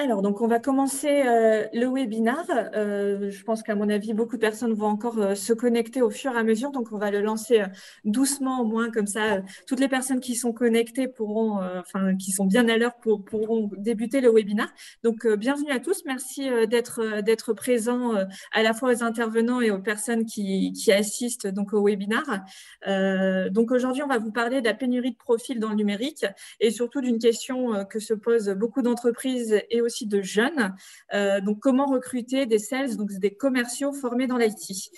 Alors, donc on va commencer le webinaire. Je pense qu'à mon avis, beaucoup de personnes vont encore se connecter au fur et à mesure. Donc, on va le lancer doucement, au moins comme ça, toutes les personnes qui sont connectées pourront, qui sont bien à l'heure, pourront débuter le webinaire. Donc, bienvenue à tous. Merci d'être présents à la fois aux intervenants et aux personnes qui assistent donc au webinaire. Donc, aujourd'hui, on va vous parler de la pénurie de profils dans le numérique et surtout d'une question que se posent beaucoup d'entreprises et aussi de jeunes. Donc, comment recruter des sales, donc des commerciaux formés dans l'IT.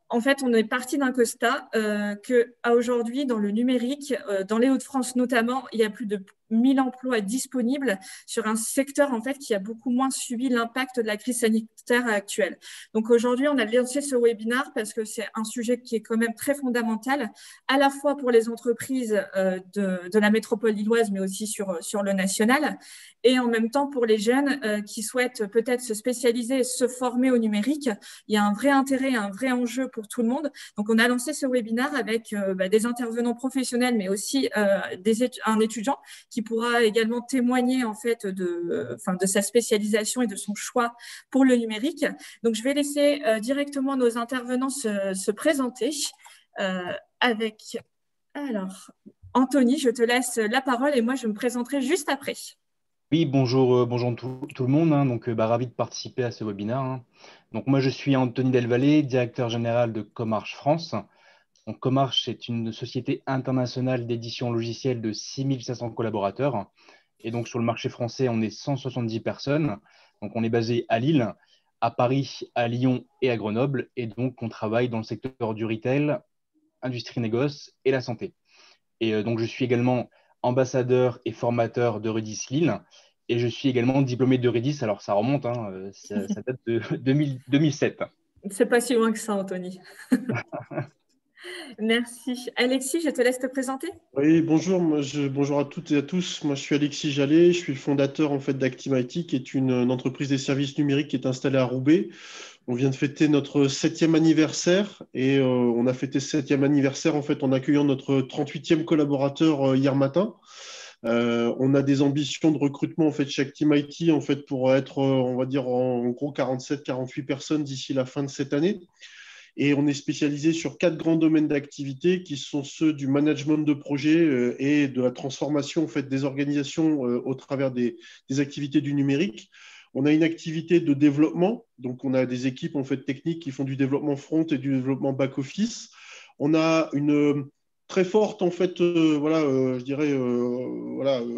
En fait, on est parti d'un constat qu'à aujourd'hui, dans le numérique, dans les Hauts-de-France notamment, il y a plus de 1000 emplois disponibles sur un secteur en fait qui a beaucoup moins subi l'impact de la crise sanitaire actuelle. Donc aujourd'hui, on a lancé ce webinaire parce que c'est un sujet qui est quand même très fondamental, à la fois pour les entreprises de la métropole lilloise, mais aussi sur le national, et en même temps pour les jeunes qui souhaitent peut-être se spécialiser et se former au numérique. Il y a un vrai intérêt, un vrai enjeu pour tout le monde. Donc, on a lancé ce webinaire avec des intervenants professionnels, mais aussi un étudiant qui pourra également témoigner en fait de sa spécialisation et de son choix pour le numérique. Donc, je vais laisser directement nos intervenants se présenter avec… Alors, Anthony, je te laisse la parole et moi, je me présenterai juste après. Oui, bonjour, bonjour tout le monde. Donc, ravi de participer à ce webinaire. Donc, moi, je suis Anthony Delvalle, directeur général de Comarch France. Donc, Comarch est une société internationale d'édition logicielle de 6500 collaborateurs. Et donc, sur le marché français, on est 170 personnes. Donc, on est basé à Lille, à Paris, à Lyon et à Grenoble. Et donc, on travaille dans le secteur du retail, industrie négoce et la santé. Et donc, je suis également ambassadeur et formateur de Redis Lille. Et je suis également diplômé de Redis. Alors, ça remonte, ça date de 2007. C'est pas si loin que ça, Anthony. Merci. Alexis, je te laisse te présenter. Oui, bonjour, bonjour à toutes et à tous. Moi, je suis Alexis Jallet, je suis le fondateur en fait d'Actimity, qui est une entreprise des services numériques qui est installée à Roubaix. On vient de fêter notre 7e anniversaire et on a fêté ce 7e anniversaire en fait en accueillant notre 38e collaborateur hier matin. On a des ambitions de recrutement en fait chez Actimity en fait pour être, on va dire en gros 47-48 personnes d'ici la fin de cette année. Et on est spécialisé sur 4 grands domaines d'activité qui sont ceux du management de projet et de la transformation en fait, des organisations au travers des activités du numérique. On a une activité de développement, donc on a des équipes en fait, techniques qui font du développement front et du développement back-office. On a une très forte en fait, je dirais,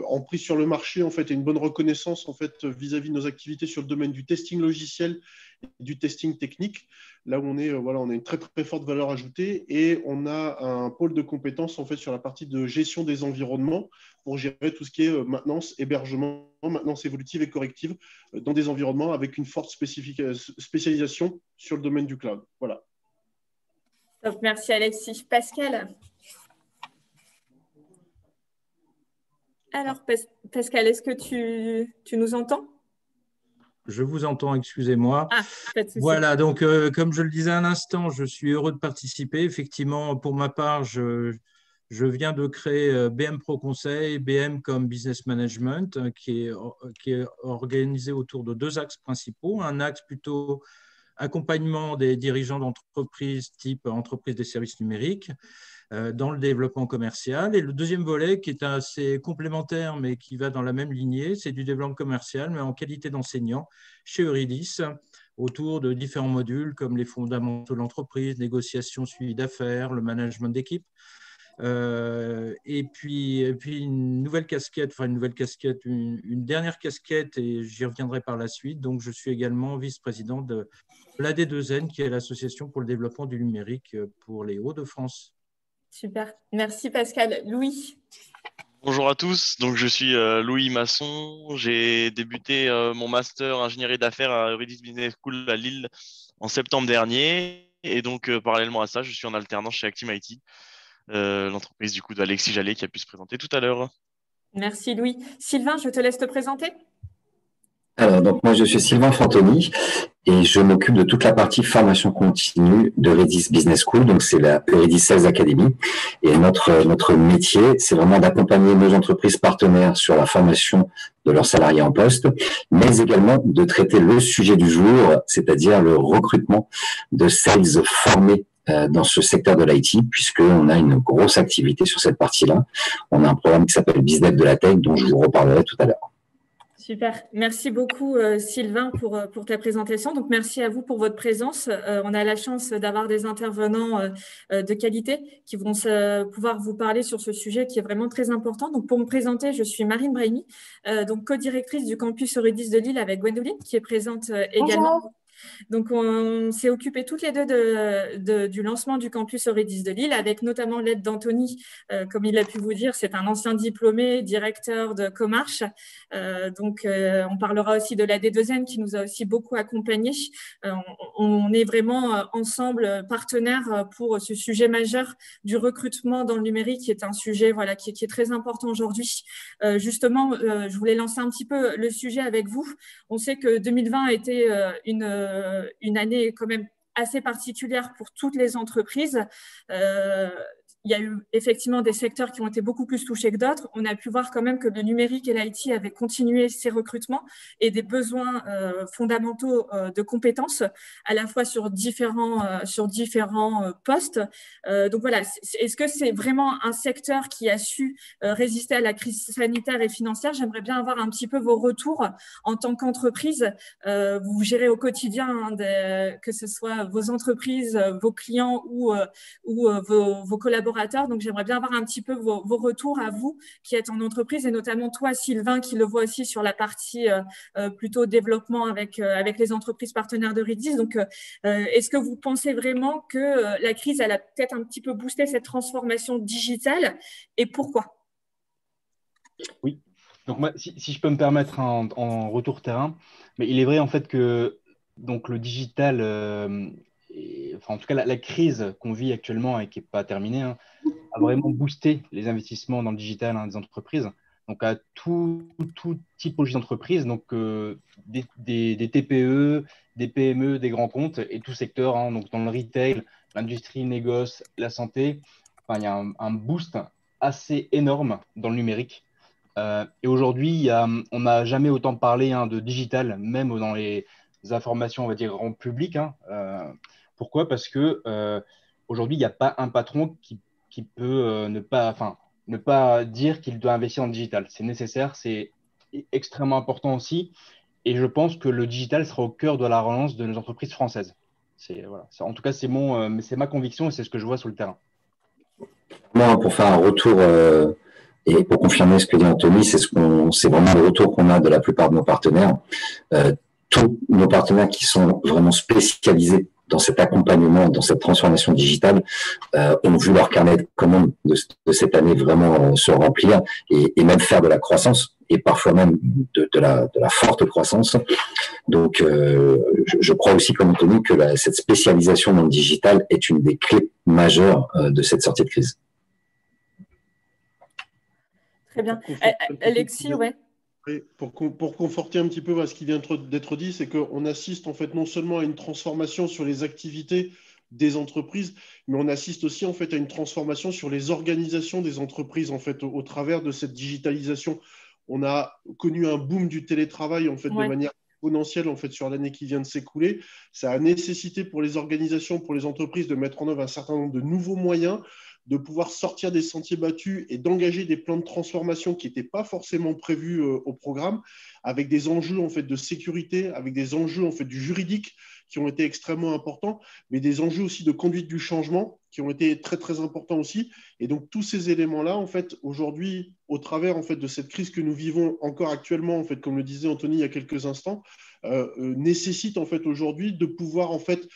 emprise sur le marché en fait, et une bonne reconnaissance en fait, vis-à-vis de nos activités sur le domaine du testing logiciel et du testing technique. Là où on est, on a une très très forte valeur ajoutée et on a un pôle de compétences en fait sur la partie de gestion des environnements pour gérer tout ce qui est maintenance, hébergement, maintenance évolutive et corrective dans des environnements avec une forte spécialisation sur le domaine du cloud. Voilà. Donc, merci Alexis. Pascal. Alors, Pascal, est-ce que tu nous entends? Je vous entends, excusez-moi. Ah, pas de souci. Voilà, donc comme je le disais à l'instant, je suis heureux de participer. Effectivement, pour ma part, je viens de créer BM Pro Conseil, BM comme Business Management, qui est organisé autour de 2 axes principaux. Un axe plutôt accompagnement des dirigeants d'entreprises type entreprise des services numériques dans le développement commercial. Et le deuxième volet, qui est assez complémentaire, mais qui va dans la même lignée, c'est du développement commercial, mais en qualité d'enseignant chez Euridis, autour de différents modules comme les fondamentaux de l'entreprise, négociation, suivi d'affaires, le management d'équipe. Et puis une dernière casquette, et j'y reviendrai par la suite. Donc, je suis également vice-président de l'AD2N, qui est l'Association pour le développement du numérique pour les Hauts-de-France. Super. Merci Pascal. Louis. Bonjour à tous, donc je suis Louis Masson. J'ai débuté mon master ingénierie d'affaires à Euridis Business School à Lille en septembre dernier. Et donc, parallèlement à ça, je suis en alternance chez Actim-IT, l'entreprise du coup d'Alexis Jallet qui a pu se présenter tout à l'heure. Merci Louis. Sylvain, je te laisse te présenter. Alors, donc moi, je suis Sylvain Fantoni et je m'occupe de toute la partie formation continue de Euridis Business School. Donc, c'est la Euridis Sales Academy. Et notre métier, c'est vraiment d'accompagner nos entreprises partenaires sur la formation de leurs salariés en poste, mais également de traiter le sujet du jour, c'est-à-dire le recrutement de sales formés dans ce secteur de l'IT, puisqu'on a une grosse activité sur cette partie-là. On a un programme qui s'appelle BizDev de la Tech, dont je vous reparlerai tout à l'heure. Super. Merci beaucoup, Sylvain, pour ta présentation. Donc, merci à vous pour votre présence. On a la chance d'avoir des intervenants de qualité qui vont pouvoir vous parler sur ce sujet qui est vraiment très important. Donc, pour me présenter, je suis Marine Brahimi, donc co-directrice du campus Euridis de Lille avec Gwendoline, qui est présente également. Bonjour. Donc, on s'est occupé toutes les deux du lancement du campus Euridis de Lille, avec notamment l'aide d'Anthony. Comme il a pu vous dire, c'est un ancien diplômé, directeur de Comarch. On parlera aussi de la D2N qui nous a aussi beaucoup accompagnés. On est vraiment ensemble partenaires pour ce sujet majeur du recrutement dans le numérique, qui est un sujet qui est très important aujourd'hui. Justement, je voulais lancer un petit peu le sujet avec vous. On sait que 2020 a été une année quand même assez particulière pour toutes les entreprises. Il y a eu effectivement des secteurs qui ont été beaucoup plus touchés que d'autres. On a pu voir quand même que le numérique et l'IT avaient continué ces recrutements et des besoins fondamentaux de compétences, à la fois sur différents postes. Donc voilà, est-ce que c'est vraiment un secteur qui a su résister à la crise sanitaire et financière? J'aimerais bien avoir un petit peu vos retours en tant qu'entreprise. Vous gérez au quotidien, que ce soit vos entreprises, vos clients ou vos collaborateurs. Donc, j'aimerais bien avoir un petit peu vos retours à vous qui êtes en entreprise et notamment toi, Sylvain, qui le voit aussi sur la partie plutôt développement avec les entreprises partenaires d'Euridis. Donc, est-ce que vous pensez vraiment que la crise, elle a peut-être un petit peu boosté cette transformation digitale et pourquoi? Oui. Donc, moi, si je peux me permettre en retour terrain, mais il est vrai en fait que donc, le digital, en tout cas la crise qu'on vit actuellement et qui n'est pas terminée, a vraiment boosté les investissements dans le digital des entreprises. Donc, à tout typologie d'entreprise, donc des TPE, des PME, des grands comptes et tout secteur, donc dans le retail, l'industrie, le négoce, la santé. Il y a un boost assez énorme dans le numérique. Et aujourd'hui, on n'a jamais autant parlé de digital, même dans les informations, on va dire, en public. Pourquoi? Parce que aujourd'hui, il n'y a pas un patron qui peut ne pas dire qu'il doit investir dans le digital. C'est nécessaire, c'est extrêmement important aussi. Et je pense que le digital sera au cœur de la relance de nos entreprises françaises. En tout cas, c'est ma conviction et c'est ce que je vois sur le terrain. Moi, pour faire un retour et pour confirmer ce que dit Anthony, c'est vraiment le retour qu'on a de la plupart de nos partenaires. Tous nos partenaires qui sont vraiment spécialisés dans cet accompagnement, dans cette transformation digitale, ont vu leur carnet de commandes de cette année vraiment se remplir et même faire de la croissance et parfois même de la forte croissance. Donc, je crois aussi, comme Anthony, que cette spécialisation dans le digital est une des clés majeures de cette sortie de crise. Très bien. Alexis, ouais. Pour conforter un petit peu ce qui vient d'être dit, c'est qu'on assiste en fait non seulement à une transformation sur les activités des entreprises, mais on assiste aussi en fait à une transformation sur les organisations des entreprises en fait au travers de cette digitalisation. On a connu un boom du télétravail en fait de manière exponentielle en fait sur l'année qui vient de s'écouler. Ça a nécessité pour les organisations, pour les entreprises de mettre en œuvre un certain nombre de nouveaux moyens, de pouvoir sortir des sentiers battus et d'engager des plans de transformation qui n'étaient pas forcément prévus au programme, avec des enjeux en fait de sécurité, avec des enjeux en fait du juridique qui ont été extrêmement importants, mais des enjeux aussi de conduite du changement qui ont été très, très importants aussi. Et donc, tous ces éléments-là, en fait, aujourd'hui, au travers en fait, de cette crise que nous vivons encore actuellement, en fait, comme le disait Anthony il y a quelques instants, nécessitent en fait, aujourd'hui de pouvoir en fait,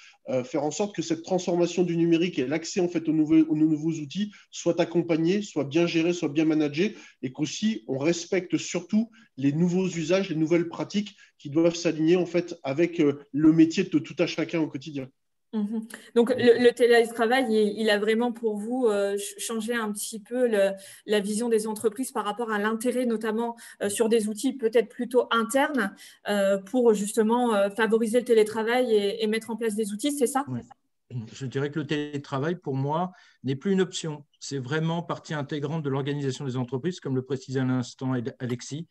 faire en sorte que cette transformation du numérique et l'accès en fait, aux nouveaux outils soient accompagnés, soient bien gérés, soient bien managés, et qu'aussi on respecte surtout les nouveaux usages, les nouvelles pratiques qui doivent s'aligner en fait, avec le métier de tout à chacun au quotidien. Mhm. Donc, le télétravail, il a vraiment pour vous changé un petit peu la vision des entreprises par rapport à l'intérêt, notamment sur des outils peut-être plutôt internes pour justement favoriser le télétravail et mettre en place des outils, c'est ça? Oui. Je dirais que le télétravail, pour moi, n'est plus une option. C'est vraiment partie intégrante de l'organisation des entreprises, comme le précisait à l'instant Alexis,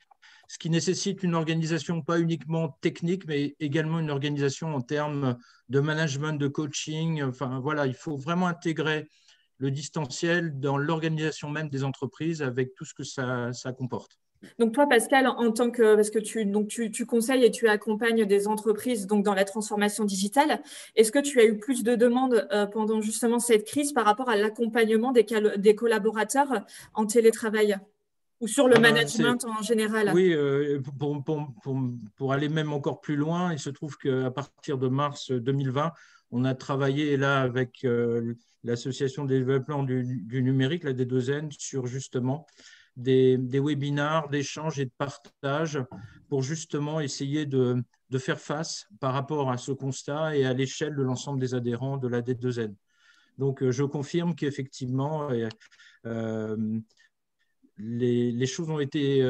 ce qui nécessite une organisation pas uniquement technique, mais également une organisation en termes de management, de coaching. Enfin, voilà, il faut vraiment intégrer le distanciel dans l'organisation même des entreprises avec tout ce que ça comporte. Donc toi, Pascal, en tant que parce que tu conseilles et tu accompagnes des entreprises donc dans la transformation digitale, est-ce que tu as eu plus de demandes pendant justement cette crise par rapport à l'accompagnement des collaborateurs en télétravail ou sur le management en général? Oui, pour aller même encore plus loin, il se trouve qu'à partir de mars 2020, on a travaillé là avec l'Association de développement du numérique, la D2N, sur justement des webinars d'échange et de partage pour justement essayer de faire face par rapport à ce constat et à l'échelle de l'ensemble des adhérents de la D2N. Donc, je confirme qu'effectivement, les choses ont été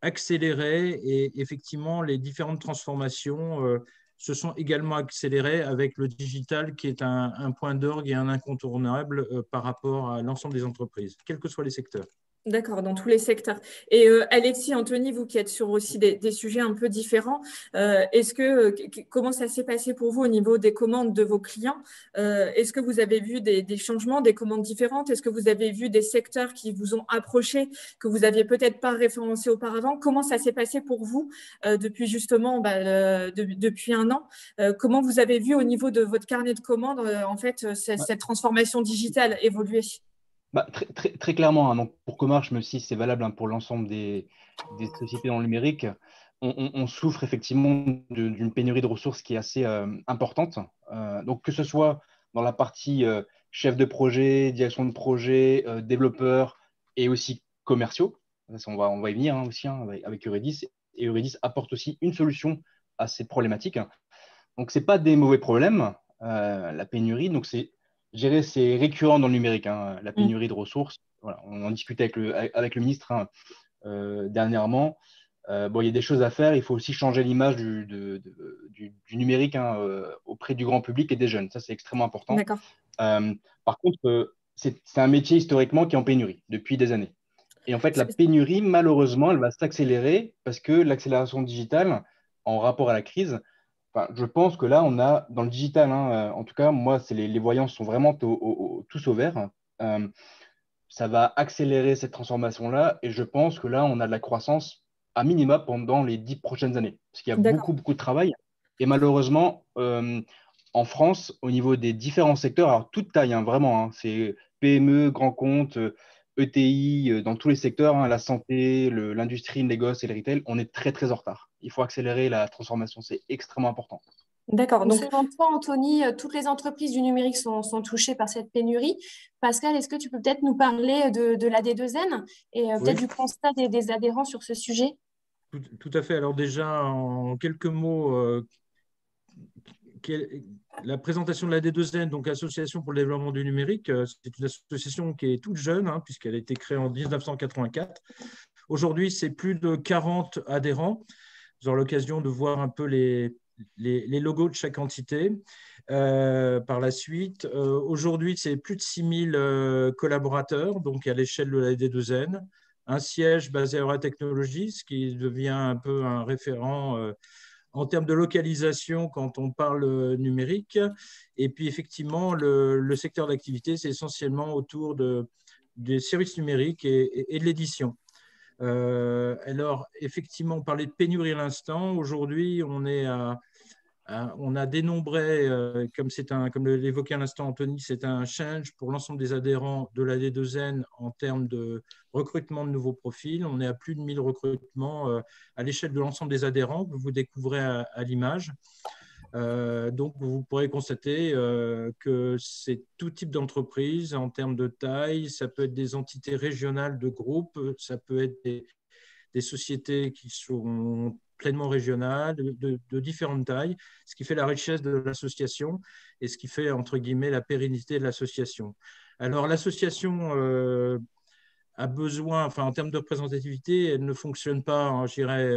accélérées et effectivement, les différentes transformations se sont également accélérées avec le digital qui est un point d'orgue et un incontournable par rapport à l'ensemble des entreprises, quels que soient les secteurs. D'accord, dans tous les secteurs. Et Alexis, Anthony, vous qui êtes sur aussi des sujets un peu différents, comment ça s'est passé pour vous au niveau des commandes de vos clients? Est-ce que vous avez vu des changements, des commandes différentes? Est-ce que vous avez vu des secteurs qui vous ont approché, que vous n'aviez peut-être pas référencé auparavant? Comment ça s'est passé pour vous depuis justement depuis un an? Comment vous avez vu au niveau de votre carnet de commandes en fait cette transformation digitale évoluer? Très clairement, hein, donc pour Comarch, mais aussi c'est valable hein, pour l'ensemble des sociétés dans le numérique, on souffre effectivement d'une pénurie de ressources qui est assez importante. Donc que ce soit dans la partie chef de projet, direction de projet, développeur et aussi commerciaux, on va y venir hein, aussi hein, avec Euredis, et Euredis apporte aussi une solution à ces problématiques. Donc ce n'est pas des mauvais problèmes, la pénurie, donc c'est récurrent dans le numérique, hein, la pénurie de ressources. Voilà, on en discutait avec le ministre hein, dernièrement. Il y a des choses à faire. Il faut aussi changer l'image du numérique hein, auprès du grand public et des jeunes. Ça, c'est extrêmement important. D'accord. Par contre, c'est un métier historiquement qui est en pénurie depuis des années. Et en fait, la pénurie, malheureusement, elle va s'accélérer parce que l'accélération digitale, en rapport à la crise, je pense que là, on a dans le digital, hein, en tout cas, moi, les voyants sont vraiment tous au vert. Ça va accélérer cette transformation-là et je pense que là, on a de la croissance à minima pendant les 10 prochaines années. Parce qu'il y a beaucoup de travail. Et malheureusement, en France, au niveau des différents secteurs, alors toute taille, hein, vraiment, hein, c'est PME, grands comptes, ETI, dans tous les secteurs, hein, la santé, l'industrie, le négoce et le retail, on est très, très en retard. Il faut accélérer la transformation, c'est extrêmement important. D'accord. Donc, selon toi, Anthony, toutes les entreprises du numérique sont touchées par cette pénurie. Pascal, est-ce que tu peux peut-être nous parler de la D2N et peut-être du constat des adhérents sur ce sujet? Tout à fait. Alors déjà, en quelques mots, la présentation de la D2N, donc Association pour le développement du numérique, c'est une association qui est toute jeune, hein, puisqu'elle a été créée en 1984. Aujourd'hui, c'est plus de 40 adhérents. Vous aurez l'occasion de voir un peu les logos de chaque entité. Par la suite, aujourd'hui, c'est plus de 6000 collaborateurs, donc à l'échelle de la D2N. Un siège basé à Aura Technologies, ce qui devient un peu un référent en termes de localisation quand on parle numérique. Et puis, effectivement, le secteur d'activité, c'est essentiellement autour des services numériques et de l'édition. Alors, effectivement, on parlait de pénurie à l'instant. Aujourd'hui, on est à On a dénombré, comme l'évoquait à l'instant Anthony, c'est un change pour l'ensemble des adhérents de la D2N en termes de recrutement de nouveaux profils. On est à plus de 1000 recrutements à l'échelle de l'ensemble des adhérents que vous découvrez à l'image. Donc, vous pourrez constater que c'est tout type d'entreprise en termes de taille. Ça peut être des entités régionales de groupes, ça peut être des sociétés qui sont pleinement régionales, de différentes tailles, ce qui fait la richesse de l'association et ce qui fait, entre guillemets, la pérennité de l'association. Alors, l'association a besoin, enfin, en termes de représentativité, elle ne fonctionne pas, hein, je dirais,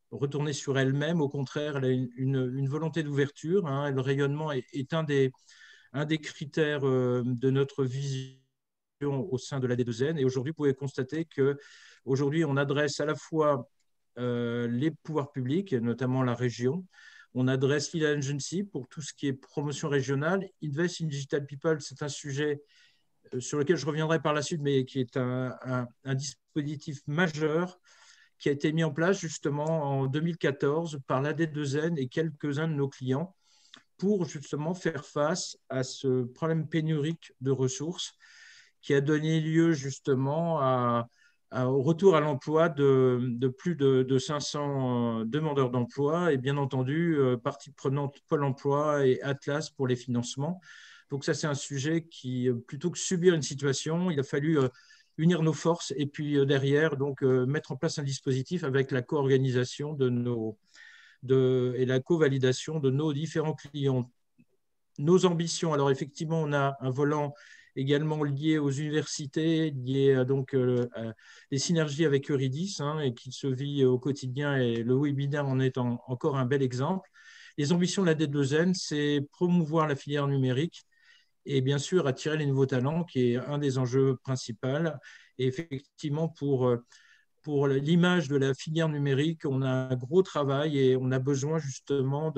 retourner sur elle-même. Au contraire, elle a une volonté d'ouverture. Hein, le rayonnement est un des critères de notre vision au sein de la D2N. Et aujourd'hui, vous pouvez constater qu'aujourd'hui, on adresse à la fois les pouvoirs publics, notamment la région. On adresse Lead Agency pour tout ce qui est promotion régionale. Invest in Digital People, c'est un sujet sur lequel je reviendrai par la suite, mais qui est un dispositif majeur qui a été mis en place justement en 2014 par l'AD2N et quelques-uns de nos clients pour justement faire face à ce problème pénurique de ressources qui a donné lieu justement au retour à l'emploi de plus de 500 demandeurs d'emploi et bien entendu partie prenante Pôle emploi et Atlas pour les financements. Donc ça, c'est un sujet qui, plutôt que subir une situation, il a fallu unir nos forces et puis derrière, donc, mettre en place un dispositif avec la co-organisation et la co-validation de nos différents clients. Nos ambitions, alors effectivement, on a un volant également lié aux universités, lié donc les synergies avec Euridis, hein, et qui se vit au quotidien, et le webinaire en est encore un bel exemple. Les ambitions de la D2N, c'est promouvoir la filière numérique et bien sûr attirer les nouveaux talents, qui est un des enjeux principaux. Et effectivement, pour l'image de la filière numérique, on a un gros travail et on a besoin justement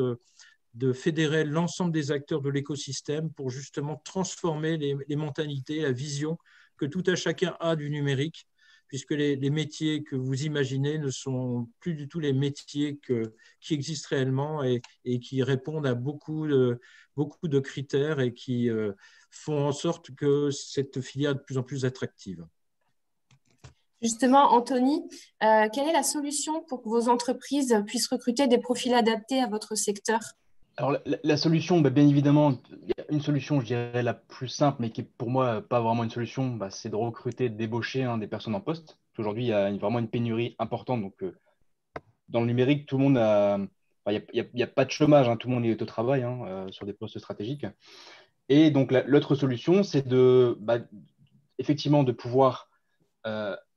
de fédérer l'ensemble des acteurs de l'écosystème pour justement transformer les mentalités, la vision que tout à chacun a du numérique, puisque les métiers que vous imaginez ne sont plus du tout les métiers qui existent réellement et qui répondent à beaucoup de critères et qui font en sorte que cette filière est de plus en plus attractive. Justement, Anthony, quelle est la solution pour que vos entreprises puissent recruter des profils adaptés à votre secteur ? Alors, la solution, bien évidemment, il y a une solution, je dirais, la plus simple, mais qui est pour moi pas vraiment une solution, c'est de recruter, de débaucher des personnes en poste. Aujourd'hui, il y a vraiment une pénurie importante. Donc, dans le numérique, tout le monde a. Il n'y a pas de chômage, tout le monde est au travail sur des postes stratégiques. Et donc, l'autre solution, c'est effectivement de pouvoir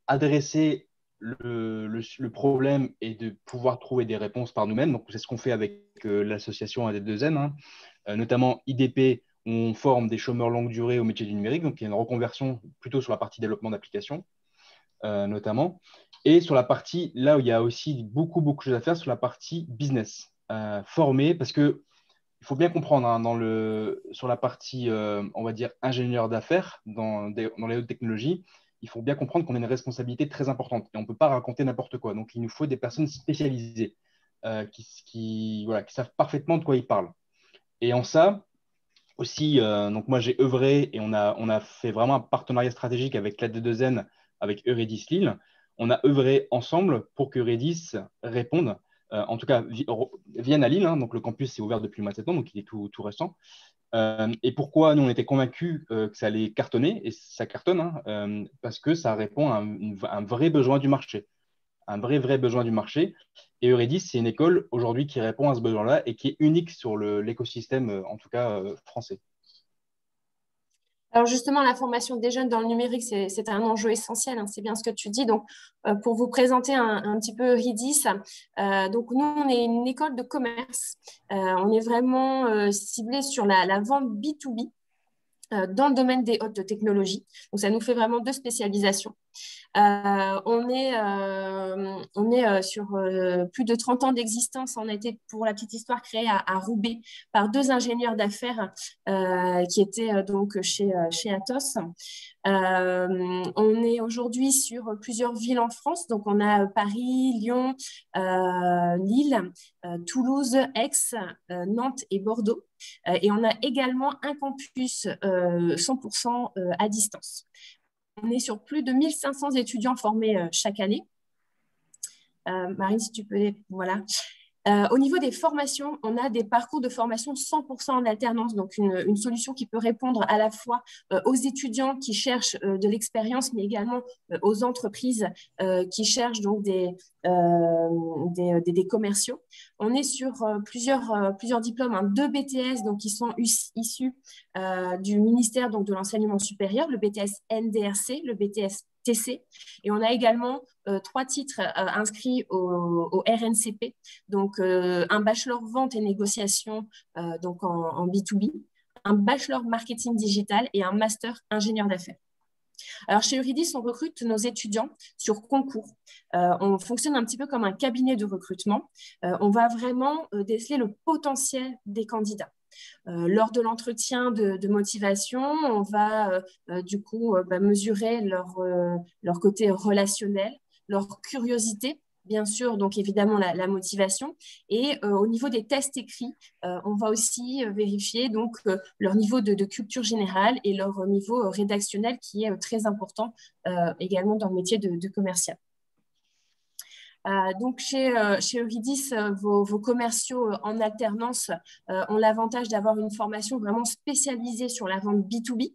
adresser le problème et de pouvoir trouver des réponses par nous-mêmes. Donc, c'est ce qu'on fait avec l'association AD2N, notamment IDP, où on forme des chômeurs longue durée au métier du numérique. Donc, il y a une reconversion plutôt sur la partie développement d'applications, notamment. Et sur la partie, là où il y a aussi beaucoup de choses à faire, sur la partie business. Former, parce que il faut bien comprendre, sur la partie, on va dire, ingénieur d'affaires dans les hautes technologies, il faut bien comprendre qu'on a une responsabilité très importante et on ne peut pas raconter n'importe quoi. Donc, il nous faut des personnes spécialisées qui savent parfaitement de quoi ils parlent. Et en ça, aussi, donc moi, j'ai œuvré et on a fait vraiment un partenariat stratégique avec l'AD2N, avec Euridis Lille. On a œuvré ensemble pour que Euridis réponde. En tout cas, vienne à Lille. Donc, le campus est ouvert depuis le mois de septembre, donc il est tout récent. Et pourquoi nous, on était convaincus que ça allait cartonner, et ça cartonne, parce que ça répond à un vrai besoin du marché. Un vrai besoin du marché. Et Euridis, c'est une école aujourd'hui qui répond à ce besoin-là et qui est unique sur l'écosystème, en tout cas français. Alors justement, la formation des jeunes dans le numérique, c'est un enjeu essentiel, c'est bien ce que tu dis. Donc, pour vous présenter un petit peu Euridis, donc nous, on est une école de commerce. On est vraiment ciblé sur la vente B2B dans le domaine des hautes technologies. Donc, ça nous fait vraiment deux spécialisations. On est sur plus de 30 ans d'existence. On a été, pour la petite histoire, créé à Roubaix par 2 ingénieurs d'affaires qui étaient donc chez Atos. On est aujourd'hui sur plusieurs villes en France. Donc, on a Paris, Lyon, Lille, Toulouse, Aix, Nantes et Bordeaux. Et on a également un campus 100% à distance. On est sur plus de 1500 étudiants formés chaque année. Marine, si tu peux, voilà. Au niveau des formations, on a des parcours de formation 100% en alternance, donc une solution qui peut répondre à la fois aux étudiants qui cherchent de l'expérience, mais également aux entreprises qui cherchent donc des commerciaux. On est sur plusieurs diplômes, 2 BTS donc, qui sont issus du ministère donc, de l'enseignement supérieur, le BTS NDRC, le BTS TC, et on a également 3 titres inscrits au RNCP, donc un bachelor vente et négociation donc en B2B, un bachelor marketing digital et un master ingénieur d'affaires. Alors, chez Euridis, on recrute nos étudiants sur concours. On fonctionne un petit peu comme un cabinet de recrutement. On va vraiment déceler le potentiel des candidats. Lors de l'entretien de motivation, on va du coup mesurer leur côté relationnel, leur curiosité, bien sûr, donc évidemment la motivation. Et au niveau des tests écrits, on va aussi vérifier donc leur niveau de culture générale et leur niveau rédactionnel qui est très important également dans le métier de commercial. Donc, chez Euridis, vos commerciaux en alternance ont l'avantage d'avoir une formation vraiment spécialisée sur la vente B2B.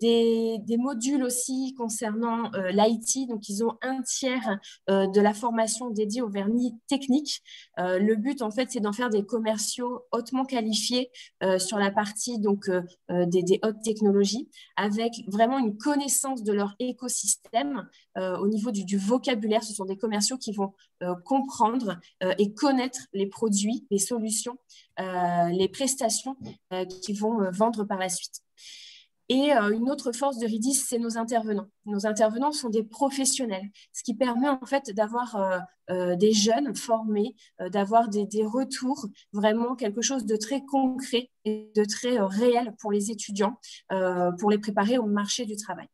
Des modules aussi concernant l'IT, donc ils ont 1/3 de la formation dédiée au vernis technique. Le but, en fait, c'est d'en faire des commerciaux hautement qualifiés sur la partie donc, des hautes technologies, avec vraiment une connaissance de leur écosystème au niveau du vocabulaire. Ce sont des commerciaux qui vont comprendre et connaître les produits, les solutions, les prestations qu'ils vont vendre par la suite. Et une autre force d'Euridis, c'est nos intervenants. Nos intervenants sont des professionnels, ce qui permet en fait d'avoir des jeunes formés, d'avoir des retours, vraiment quelque chose de très concret et de très réel pour les étudiants, pour les préparer au marché du travail.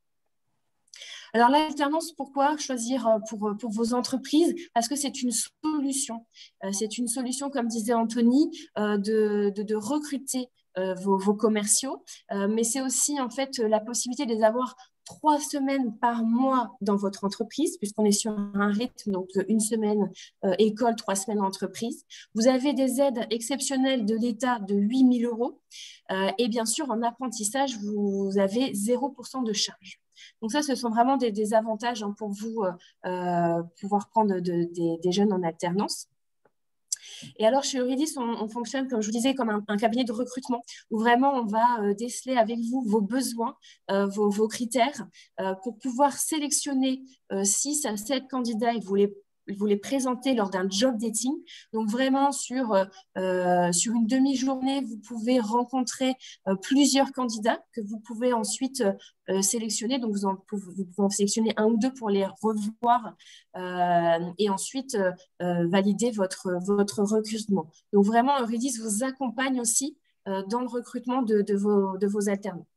Alors, l'alternance, pourquoi choisir pour vos entreprises? Parce que c'est une solution. C'est une solution, comme disait Anthony, de recruter vos commerciaux, mais c'est aussi en fait la possibilité de les avoir 3 semaines par mois dans votre entreprise, puisqu'on est sur un rythme, donc 1 semaine école, 3 semaines entreprise. Vous avez des aides exceptionnelles de l'État de 8 000 €. Et bien sûr, en apprentissage, vous avez 0% de charge. Donc ça, ce sont vraiment des avantages pour vous pouvoir prendre des jeunes en alternance. Et alors, chez Euridis, on fonctionne, comme je vous disais, comme un cabinet de recrutement où vraiment on va déceler avec vous vos besoins, vos critères pour pouvoir sélectionner 6 à 7 candidats et vous les présenter lors d'un job dating. Donc, vraiment, sur une demi-journée, vous pouvez rencontrer plusieurs candidats que vous pouvez ensuite sélectionner. Donc, vous pouvez en sélectionner 1 ou 2 pour les revoir et ensuite valider votre recrutement. Donc, vraiment, Euridis vous accompagne aussi dans le recrutement de vos alternants.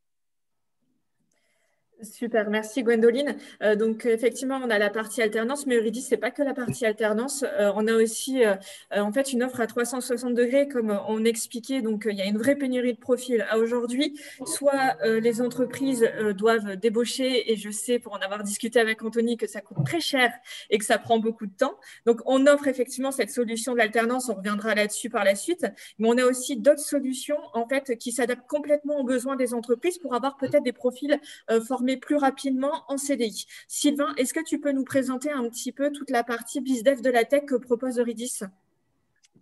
Super, merci Gwendoline. Donc effectivement, on a la partie alternance, mais Euridis, c'est pas que la partie alternance. On a aussi en fait une offre à 360 degrés, comme on expliquait. Donc il y a une vraie pénurie de profils à aujourd'hui. Soit les entreprises doivent débaucher, et je sais pour en avoir discuté avec Anthony que ça coûte très cher et que ça prend beaucoup de temps. Donc on offre effectivement cette solution de l'alternance. On reviendra là-dessus par la suite. Mais on a aussi d'autres solutions en fait qui s'adaptent complètement aux besoins des entreprises pour avoir peut-être des profils formés plus rapidement en CDI. Sylvain, est-ce que tu peux nous présenter un petit peu toute la partie BizDev de la tech que propose Euridis?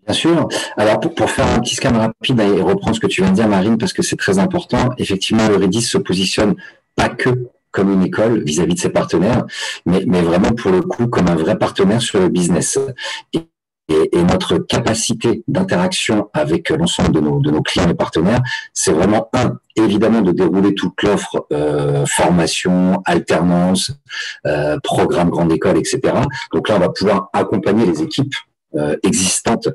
Bien sûr. Alors, pour faire un petit scan rapide et reprendre ce que tu viens de dire, Marine, parce que c'est très important, effectivement, Euridis se positionne pas que comme une école vis-à-vis de ses partenaires, mais vraiment pour le coup comme un vrai partenaire sur le business. et notre capacité d'interaction avec l'ensemble de nos clients et partenaires, c'est vraiment évidemment de dérouler toute l'offre formation, alternance, programme grande école, etc. Donc là, on va pouvoir accompagner les équipes existantes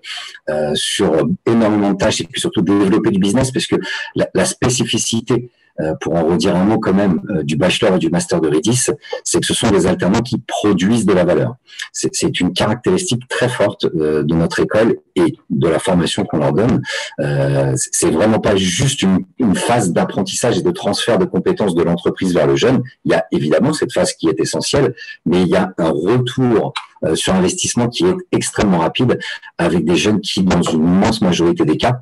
sur énormément de tâches et puis surtout développer du business, parce que la spécificité, pour en redire un mot quand même, du bachelor et du master de Redis, c'est que ce sont des alternants qui produisent de la valeur. C'est une caractéristique très forte de notre école et de la formation qu'on leur donne. C'est vraiment pas juste une phase d'apprentissage et de transfert de compétences de l'entreprise vers le jeune. Il y a évidemment cette phase qui est essentielle, mais il y a un retour sur investissement qui est extrêmement rapide, avec des jeunes qui, dans une immense majorité des cas,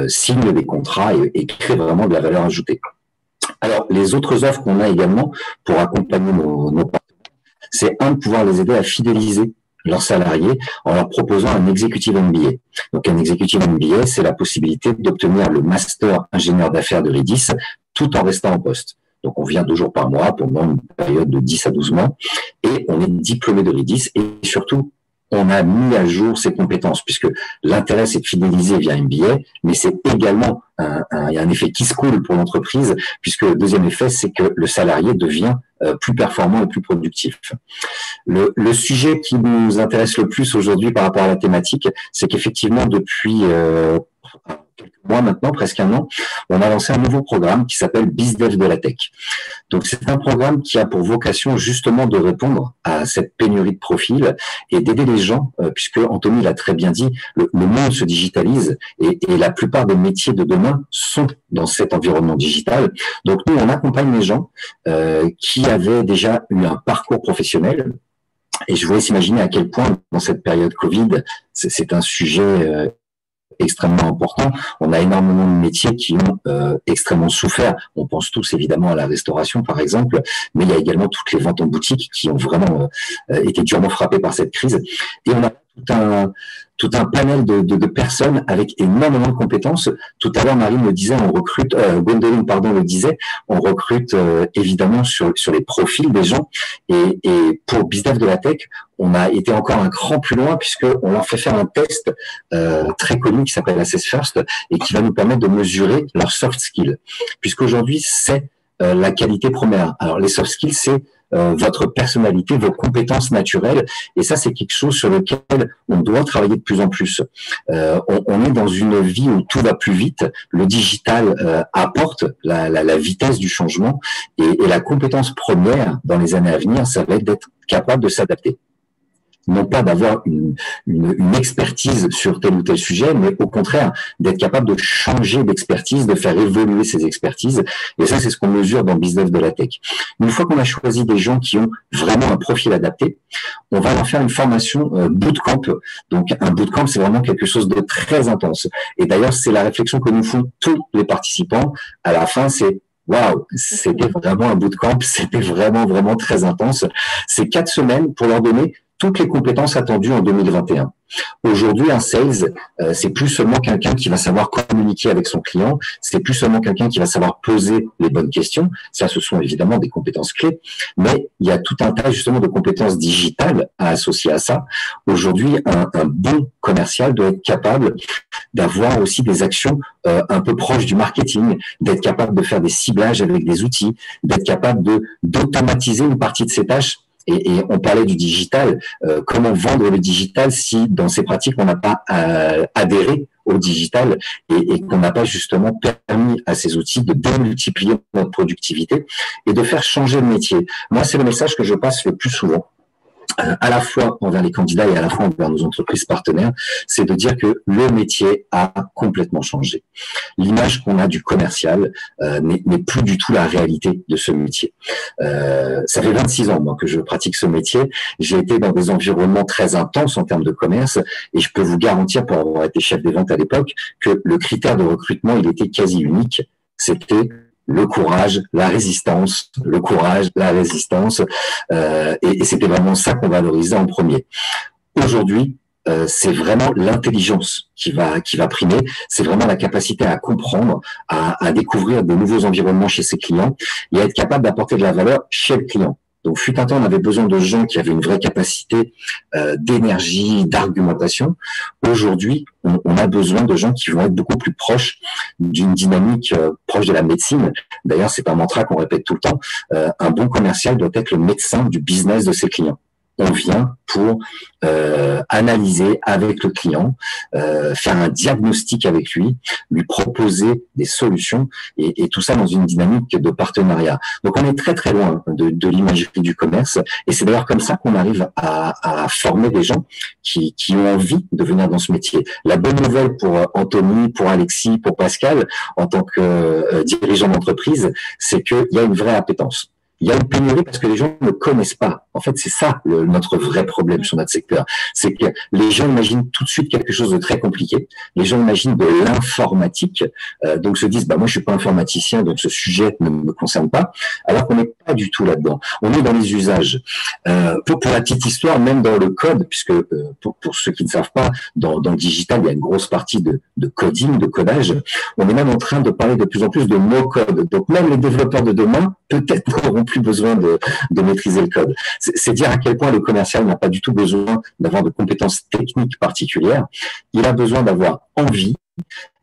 signent des contrats et créent vraiment de la valeur ajoutée. Alors, les autres offres qu'on a également pour accompagner nos partenaires, c'est de pouvoir les aider à fidéliser leurs salariés en leur proposant un executive MBA. Donc, un executive MBA, c'est la possibilité d'obtenir le master ingénieur d'affaires de Redis tout en restant en poste. Donc, on vient 2 jours par mois pendant une période de 10 à 12 mois et on est diplômé de Redis et surtout, on a mis à jour ses compétences, puisque l'intérêt, c'est de fidéliser via MBA, mais c'est également il y a un effet qui se coule pour l'entreprise, puisque le deuxième effet, c'est que le salarié devient plus performant et plus productif. Le sujet qui nous intéresse le plus aujourd'hui par rapport à la thématique, c'est qu'effectivement, depuis quelques mois maintenant, presque 1 an, on a lancé un nouveau programme qui s'appelle BizDev de la Tech. Donc, c'est un programme qui a pour vocation justement de répondre à cette pénurie de profils et d'aider les gens, puisque Anthony l'a très bien dit, le monde se digitalise et la plupart des métiers de demain sont dans cet environnement digital. Donc, nous, on accompagne les gens qui avaient déjà eu un parcours professionnel. Et je vous laisse imaginer à quel point, dans cette période Covid, c'est un sujet extrêmement important. On a énormément de métiers qui ont extrêmement souffert. On pense tous évidemment à la restauration par exemple, mais il y a également toutes les ventes en boutique qui ont vraiment été durement frappées par cette crise. Et on a tout un panel de personnes avec énormément de compétences. Tout à l'heure, Marine le disait, on recrute, Gwendoline, pardon, le disait, on recrute évidemment sur les profils des gens. Et pour BizDev de la Tech, on a été encore un cran plus loin puisqu'on leur fait faire un test très connu qui s'appelle Assess First et qui va nous permettre de mesurer leurs soft skills. Puisqu'aujourd'hui, c'est la qualité première. Alors, les soft skills, c'est votre personnalité, vos compétences naturelles, et ça c'est quelque chose sur lequel on doit travailler de plus en plus. On est dans une vie où tout va plus vite, le digital apporte la vitesse du changement, et la compétence première dans les années à venir, ça va être d'être capable de s'adapter. Non pas d'avoir une expertise sur tel ou tel sujet, mais au contraire d'être capable de changer d'expertise, de faire évoluer ses expertises. Et ça, c'est ce qu'on mesure dans BizDev de la Tech. Une fois qu'on a choisi des gens qui ont vraiment un profil adapté, on va leur faire une formation bootcamp. Donc, un bootcamp, c'est vraiment quelque chose de très intense. Et d'ailleurs, c'est la réflexion que nous font tous les participants. À la fin, c'est waouh, c'était vraiment un bootcamp, c'était vraiment, vraiment très intense. C'est 4 semaines pour leur donner toutes les compétences attendues en 2021. Aujourd'hui, un sales, c'est plus seulement quelqu'un qui va savoir communiquer avec son client, c'est plus seulement quelqu'un qui va savoir poser les bonnes questions. Ça, ce sont évidemment des compétences clés, mais il y a tout un tas justement de compétences digitales à associer à ça. Aujourd'hui, un bon commercial doit être capable d'avoir aussi des actions un peu proches du marketing, d'être capable de faire des ciblages avec des outils, d'être capable d'automatiser une partie de ses tâches. Et on parlait du digital, comment vendre le digital si dans ces pratiques on n'a pas adhéré au digital et qu'on n'a pas justement permis à ces outils de démultiplier notre productivité et de faire changer le métier. Moi, c'est le message que je passe le plus souvent, à la fois envers les candidats et à la fois envers nos entreprises partenaires, c'est de dire que le métier a complètement changé. L'image qu'on a du commercial n'est plus du tout la réalité de ce métier. Ça fait 26 ans moi que je pratique ce métier. J'ai été dans des environnements très intenses en termes de commerce et je peux vous garantir, pour avoir été chef des ventes à l'époque, que le critère de recrutement, il était quasi unique. C'était le courage, la résistance, le courage, la résistance, et c'était vraiment ça qu'on valorisait en premier. Aujourd'hui, c'est vraiment l'intelligence qui va primer, c'est vraiment la capacité à comprendre, à découvrir de nouveaux environnements chez ses clients et à être capable d'apporter de la valeur chez le client. Donc, fut un temps, on avait besoin de gens qui avaient une vraie capacité d'énergie, d'argumentation. Aujourd'hui, on a besoin de gens qui vont être beaucoup plus proches d'une dynamique proche de la médecine. D'ailleurs, c'est pas un mantra qu'on répète tout le temps. Un bon commercial doit être le médecin du business de ses clients. On vient pour analyser avec le client, faire un diagnostic avec lui, lui proposer des solutions et tout ça dans une dynamique de partenariat. Donc on est très très loin de l'imagerie du commerce et c'est d'ailleurs comme ça qu'on arrive à former des gens qui ont envie de venir dans ce métier. La bonne nouvelle pour Anthony, pour Alexis, pour Pascal, en tant que dirigeant d'entreprise, c'est qu'il y a une vraie appétence. Il y a une pénurie parce que les gens ne connaissent pas. En fait, c'est ça notre vrai problème sur notre secteur. C'est que les gens imaginent tout de suite quelque chose de très compliqué. Les gens imaginent de l'informatique, donc se disent, moi je suis pas informaticien, donc ce sujet ne me concerne pas. Alors qu'on n'est pas du tout là-dedans. On est dans les usages. Pour la petite histoire, même dans le code, puisque pour ceux qui ne savent pas, dans le digital, il y a une grosse partie de coding, de codage. On est même en train de parler de plus en plus de no-code. Donc même les développeurs de demain, peut-être n'auront plus besoin de maîtriser le code. C'est dire à quel point le commercial n'a pas du tout besoin d'avoir de compétences techniques particulières. Il a besoin d'avoir envie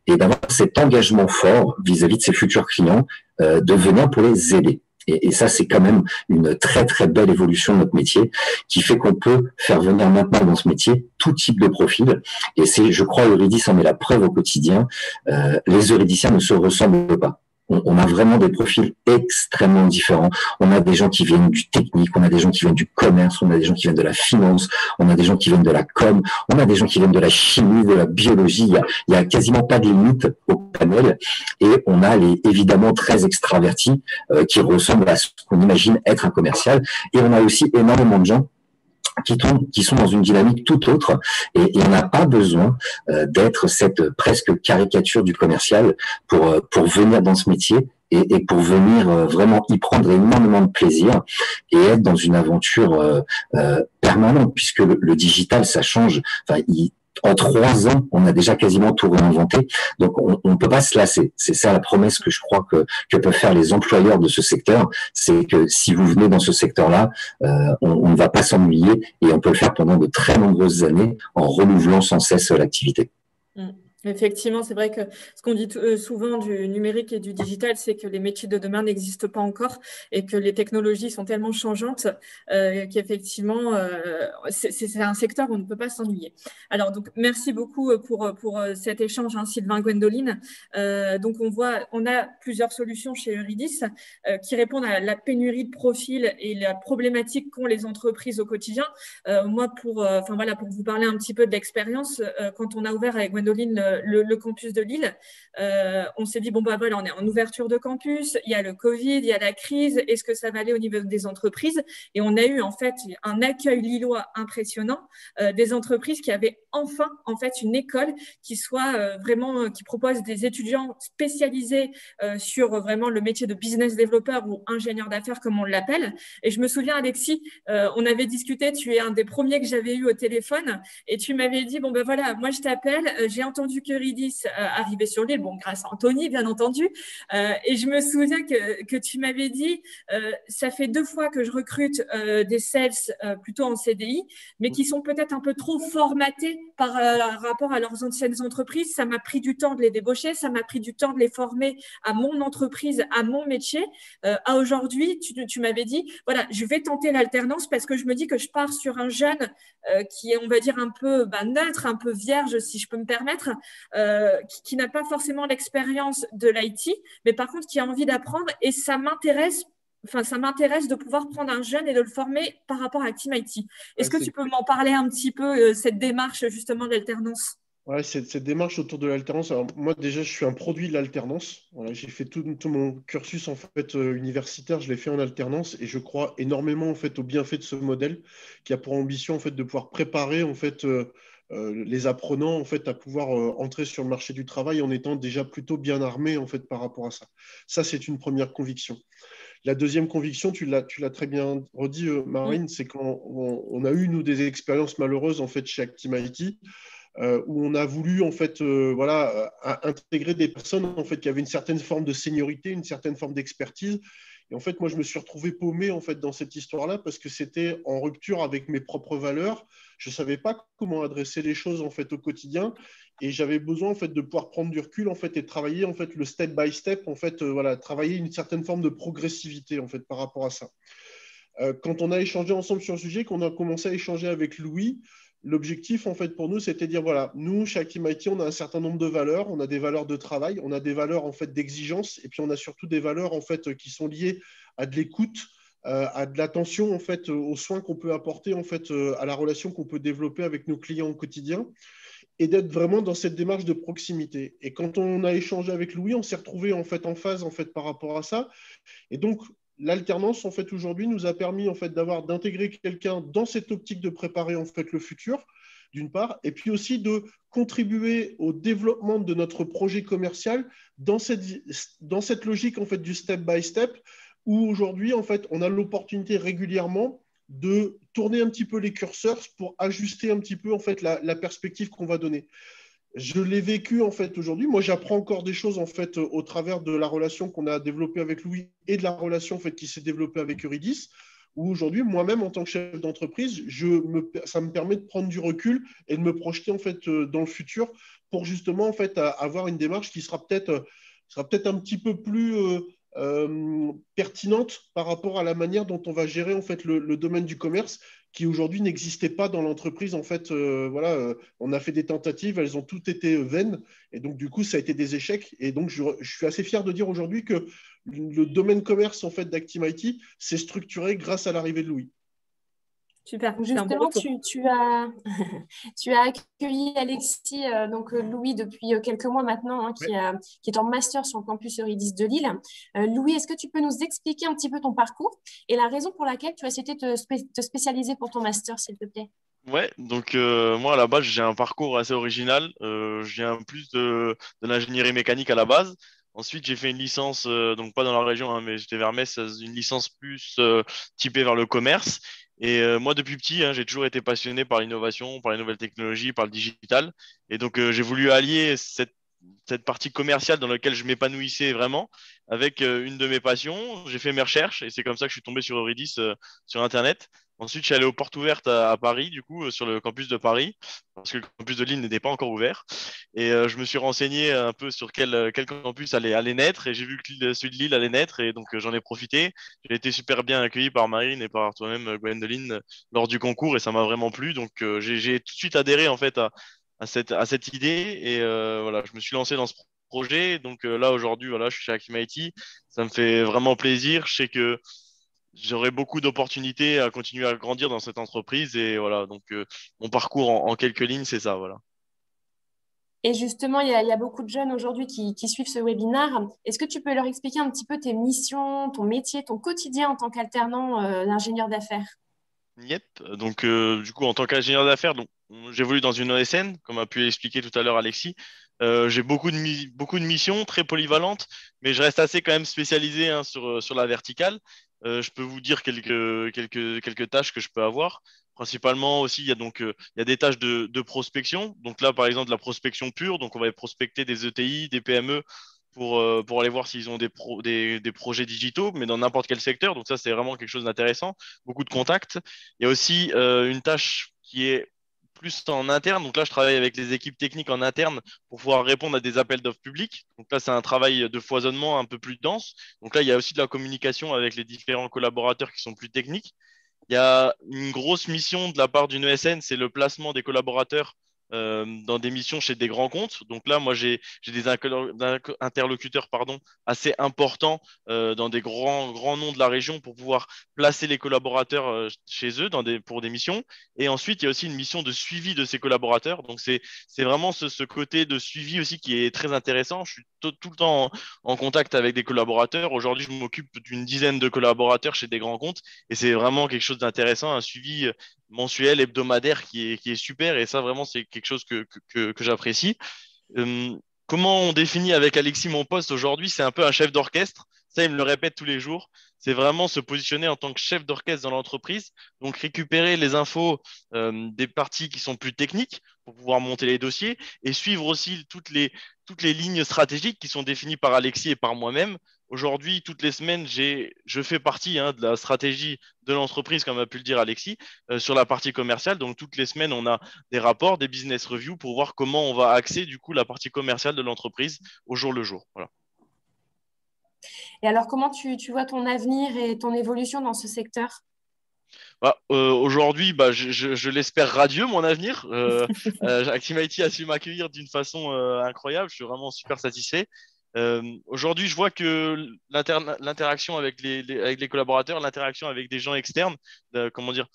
et d'avoir cet engagement fort vis-à-vis de ses futurs clients, de venir pour les aider. Et ça, c'est quand même une très, très belle évolution de notre métier qui fait qu'on peut faire venir maintenant dans ce métier tout type de profil. Et c'est, je crois, Eurydice en est la preuve au quotidien. Les eurydiциens ne se ressemblent pas. On a vraiment des profils extrêmement différents. On a des gens qui viennent du technique, on a des gens qui viennent du commerce, on a des gens qui viennent de la finance, on a des gens qui viennent de la com, on a des gens qui viennent de la chimie, de la biologie. Il y a quasiment pas de limite au panel. Et on a les évidemment très extravertis qui ressemblent à ce qu'on imagine être un commercial. Et on a aussi énormément de gens qui sont dans une dynamique tout autre et on n'a pas besoin d'être cette presque caricature du commercial pour venir dans ce métier et pour venir vraiment y prendre énormément de plaisir et être dans une aventure permanente puisque le digital ça change. Enfin, en 3 ans, on a déjà quasiment tout réinventé. Donc, on ne peut pas se lasser. C'est ça la promesse que je crois que peuvent faire les employeurs de ce secteur. C'est que si vous venez dans ce secteur-là, on ne va pas s'ennuyer et on peut le faire pendant de très nombreuses années en renouvelant sans cesse l'activité. Effectivement, c'est vrai que ce qu'on dit souvent du numérique et du digital, c'est que les métiers de demain n'existent pas encore et que les technologies sont tellement changeantes qu'effectivement, c'est un secteur où on ne peut pas s'ennuyer. Alors, donc, merci beaucoup pour cet échange, hein, Sylvain, Gwendoline. Donc, on a plusieurs solutions chez Eurydice qui répondent à la pénurie de profils et la problématique qu'ont les entreprises au quotidien. Moi, pour vous parler un petit peu de l'expérience, quand on a ouvert avec Gwendoline le campus de Lille, on s'est dit, on est en ouverture de campus, il y a le Covid, il y a la crise, est-ce que ça va aller au niveau des entreprises? Et on a eu en fait un accueil lillois impressionnant des entreprises qui avaient enfin en fait une école qui soit qui propose des étudiants spécialisés sur vraiment le métier de business développeur ou ingénieur d'affaires comme on l'appelle. Et je me souviens, Alexis, on avait discuté, tu es un des premiers que j'avais eu au téléphone et tu m'avais dit, moi je t'appelle, j'ai entendu qu'Eurydice arrivait sur l'île, grâce à Anthony, bien entendu. Et je me souviens que tu m'avais dit, ça fait 2 fois que je recrute des sales plutôt en CDI, mais qui sont peut-être un peu trop formatés par rapport à leurs anciennes entreprises. Ça m'a pris du temps de les débaucher, ça m'a pris du temps de les former à mon entreprise, à mon métier. À aujourd'hui, tu m'avais dit, je vais tenter l'alternance parce que je me dis que je pars sur un jeune qui est, on va dire, un peu neutre, un peu vierge, si je peux me permettre, qui n'a pas forcément l'expérience de l'IT, mais par contre qui a envie d'apprendre et ça m'intéresse de pouvoir prendre un jeune et de le former par rapport à Team IT. Est-ce que tu peux m'en parler un petit peu, cette démarche justement d'alternance? Ouais, cette démarche autour de l'alternance. Alors, moi, déjà, je suis un produit de l'alternance. Voilà, j'ai fait tout mon cursus en fait universitaire, je l'ai fait en alternance et je crois énormément en fait au bienfait de ce modèle qui a pour ambition en fait de pouvoir préparer en fait les apprenants en fait à pouvoir entrer sur le marché du travail en étant déjà plutôt bien armés en fait par rapport à ça. Ça, c'est une première conviction. La deuxième conviction, tu l'as très bien redit, Marine, c'est qu'on a eu nous des expériences malheureuses en fait chez Actimity. Où on a voulu en fait intégrer des personnes en fait qui avaient une certaine forme de seniorité, une certaine forme d'expertise Et en fait, moi, je me suis retrouvé paumé en fait, dans cette histoire-là parce que c'était en rupture avec mes propres valeurs. Je ne savais pas comment adresser les choses en fait, au quotidien. Et j'avais besoin en fait, de pouvoir prendre du recul en fait, et travailler en fait, le step by step, en fait, voilà, travailler une certaine forme de progressivité en fait, par rapport à ça. Quand on a échangé ensemble sur le sujet, qu'on a commencé à échanger avec Louis, l'objectif, en fait, pour nous, c'était de dire, voilà, nous, chez Actimity, on a un certain nombre de valeurs. On a des valeurs de travail, on a des valeurs, en fait, d'exigence, et puis on a surtout des valeurs, en fait, qui sont liées à de l'écoute, à de l'attention, en fait, aux soins qu'on peut apporter, en fait, à la relation qu'on peut développer avec nos clients au quotidien, et d'être vraiment dans cette démarche de proximité. Et quand on a échangé avec Louis, on s'est retrouvé, en fait, en phase, en fait, par rapport à ça. Et donc, l'alternance, en fait, aujourd'hui, nous a permis, en fait, d'intégrer quelqu'un dans cette optique de préparer, en fait, le futur, d'une part, et puis aussi de contribuer au développement de notre projet commercial dans cette logique, en fait, du step by step, où aujourd'hui, en fait, on a l'opportunité régulièrement de tourner un petit peu les curseurs pour ajuster un petit peu, en fait, la perspective qu'on va donner. Je l'ai vécu en fait aujourd'hui. Moi, j'apprends encore des choses en fait au travers de la relation qu'on a développée avec Louis et de la relation en fait qui s'est développée avec Eurydice. Où aujourd'hui, moi-même en tant que chef d'entreprise, ça me permet de prendre du recul et de me projeter en fait dans le futur pour justement en fait avoir une démarche qui sera peut-être un petit peu plus pertinente par rapport à la manière dont on va gérer en fait le domaine du commerce qui aujourd'hui n'existait pas dans l'entreprise. En fait, voilà, on a fait des tentatives, elles ont toutes été vaines, et donc du coup, ça a été des échecs. Et donc, je suis assez fier de dire aujourd'hui que le domaine commerce en fait d'Actimity s'est structuré grâce à l'arrivée de Louis. Super, c'est un bon Justement, retour. tu as, tu as accueilli Alexis, donc Louis, depuis quelques mois maintenant, hein, qui est en master sur le campus Eurydice de Lille. Louis, est-ce que tu peux nous expliquer un petit peu ton parcours et la raison pour laquelle tu as souhaité te spécialiser pour ton master, s'il te plaît? Ouais, donc moi à la base j'ai un parcours assez original. Je viens plus de l'ingénierie mécanique à la base. Ensuite j'ai fait une licence, donc pas dans la région, hein, mais j'étais vers Metz, une licence plus typée vers le commerce. Et moi depuis petit, hein, j'ai toujours été passionné par l'innovation, par les nouvelles technologies, par le digital. Et donc j'ai voulu allier cette partie commerciale dans laquelle je m'épanouissais vraiment avec une de mes passions. J'ai fait mes recherches et c'est comme ça que je suis tombé sur Eurydice sur Internet. Ensuite, je suis allé aux portes ouvertes à Paris, du coup, sur le campus de Paris, parce que le campus de Lille n'était pas encore ouvert. Et je me suis renseigné un peu sur quel campus allait naître, et j'ai vu que celui de Lille allait naître, et donc j'en ai profité. J'ai été super bien accueilli par Marine et par toi-même, Gwendoline, lors du concours, et ça m'a vraiment plu. Donc j'ai tout de suite adhéré en fait à cette idée, et voilà, je me suis lancé dans ce projet. Donc là, aujourd'hui, voilà, je suis chez Actimity. Ça me fait vraiment plaisir. Je sais que j'aurai beaucoup d'opportunités à continuer à grandir dans cette entreprise. Et voilà, donc mon parcours en quelques lignes, c'est ça, voilà. Et justement, il y a beaucoup de jeunes aujourd'hui qui suivent ce webinaire. Est-ce que tu peux leur expliquer un petit peu tes missions, ton métier, ton quotidien en tant qu'alternant d'ingénieur d'affaires? Yep. Donc, du coup, en tant qu'ingénieur d'affaires, donc, j'évolue dans une ESN, comme a pu l'expliquer tout à l'heure Alexis. J'ai beaucoup de missions très polyvalentes, mais je reste assez quand même spécialisé, hein, sur la verticale. Je peux vous dire quelques tâches que je peux avoir. Principalement aussi, il y a des tâches de prospection. Donc là, par exemple, de la prospection pure. Donc, on va prospecter des ETI, des PME pour aller voir s'ils ont des projets digitaux, mais dans n'importe quel secteur. Donc ça, c'est vraiment quelque chose d'intéressant. Beaucoup de contacts. Il y a aussi une tâche qui est plus en interne. Donc là, je travaille avec les équipes techniques en interne pour pouvoir répondre à des appels d'offres publics. Donc là, c'est un travail de foisonnement un peu plus dense. Donc là, il y a aussi de la communication avec les différents collaborateurs qui sont plus techniques. Il y a une grosse mission de la part d'une ESN, c'est le placement des collaborateurs dans des missions chez des grands comptes. Donc là, moi, j'ai des interlocuteurs assez importants dans des grands noms de la région pour pouvoir placer les collaborateurs chez eux pour des missions. Et ensuite, il y a aussi une mission de suivi de ces collaborateurs. Donc, c'est vraiment ce côté de suivi aussi qui est très intéressant. Je suis tout le temps en contact avec des collaborateurs. Aujourd'hui, je m'occupe d'une dizaine de collaborateurs chez des grands comptes. Et c'est vraiment quelque chose d'intéressant, un suivi mensuel, hebdomadaire qui est super. Et ça, vraiment, c'est quelque chose que j'apprécie. Euh, Comment on définit avec Alexis mon poste aujourd'hui? C'est un peu un chef d'orchestre. Ça, il me le répète tous les jours. C'est vraiment se positionner en tant que chef d'orchestre dans l'entreprise. Donc, récupérer les infos des parties qui sont plus techniques pour pouvoir monter les dossiers et suivre aussi toutes les lignes stratégiques qui sont définies par Alexis et par moi-même. Aujourd'hui, toutes les semaines, je fais partie de la stratégie de l'entreprise, comme a pu le dire Alexis, sur la partie commerciale. Donc, toutes les semaines, on a des rapports, des business reviews pour voir comment on va axer du coup la partie commerciale de l'entreprise au jour le jour. Voilà. Et alors, comment tu vois ton avenir et ton évolution dans ce secteur? Aujourd'hui, je l'espère radieux, mon avenir. Actimity a su m'accueillir d'une façon incroyable. Je suis vraiment super satisfait. Aujourd'hui, je vois que l'interaction avec avec les collaborateurs, l'interaction avec des gens externes, comment dire,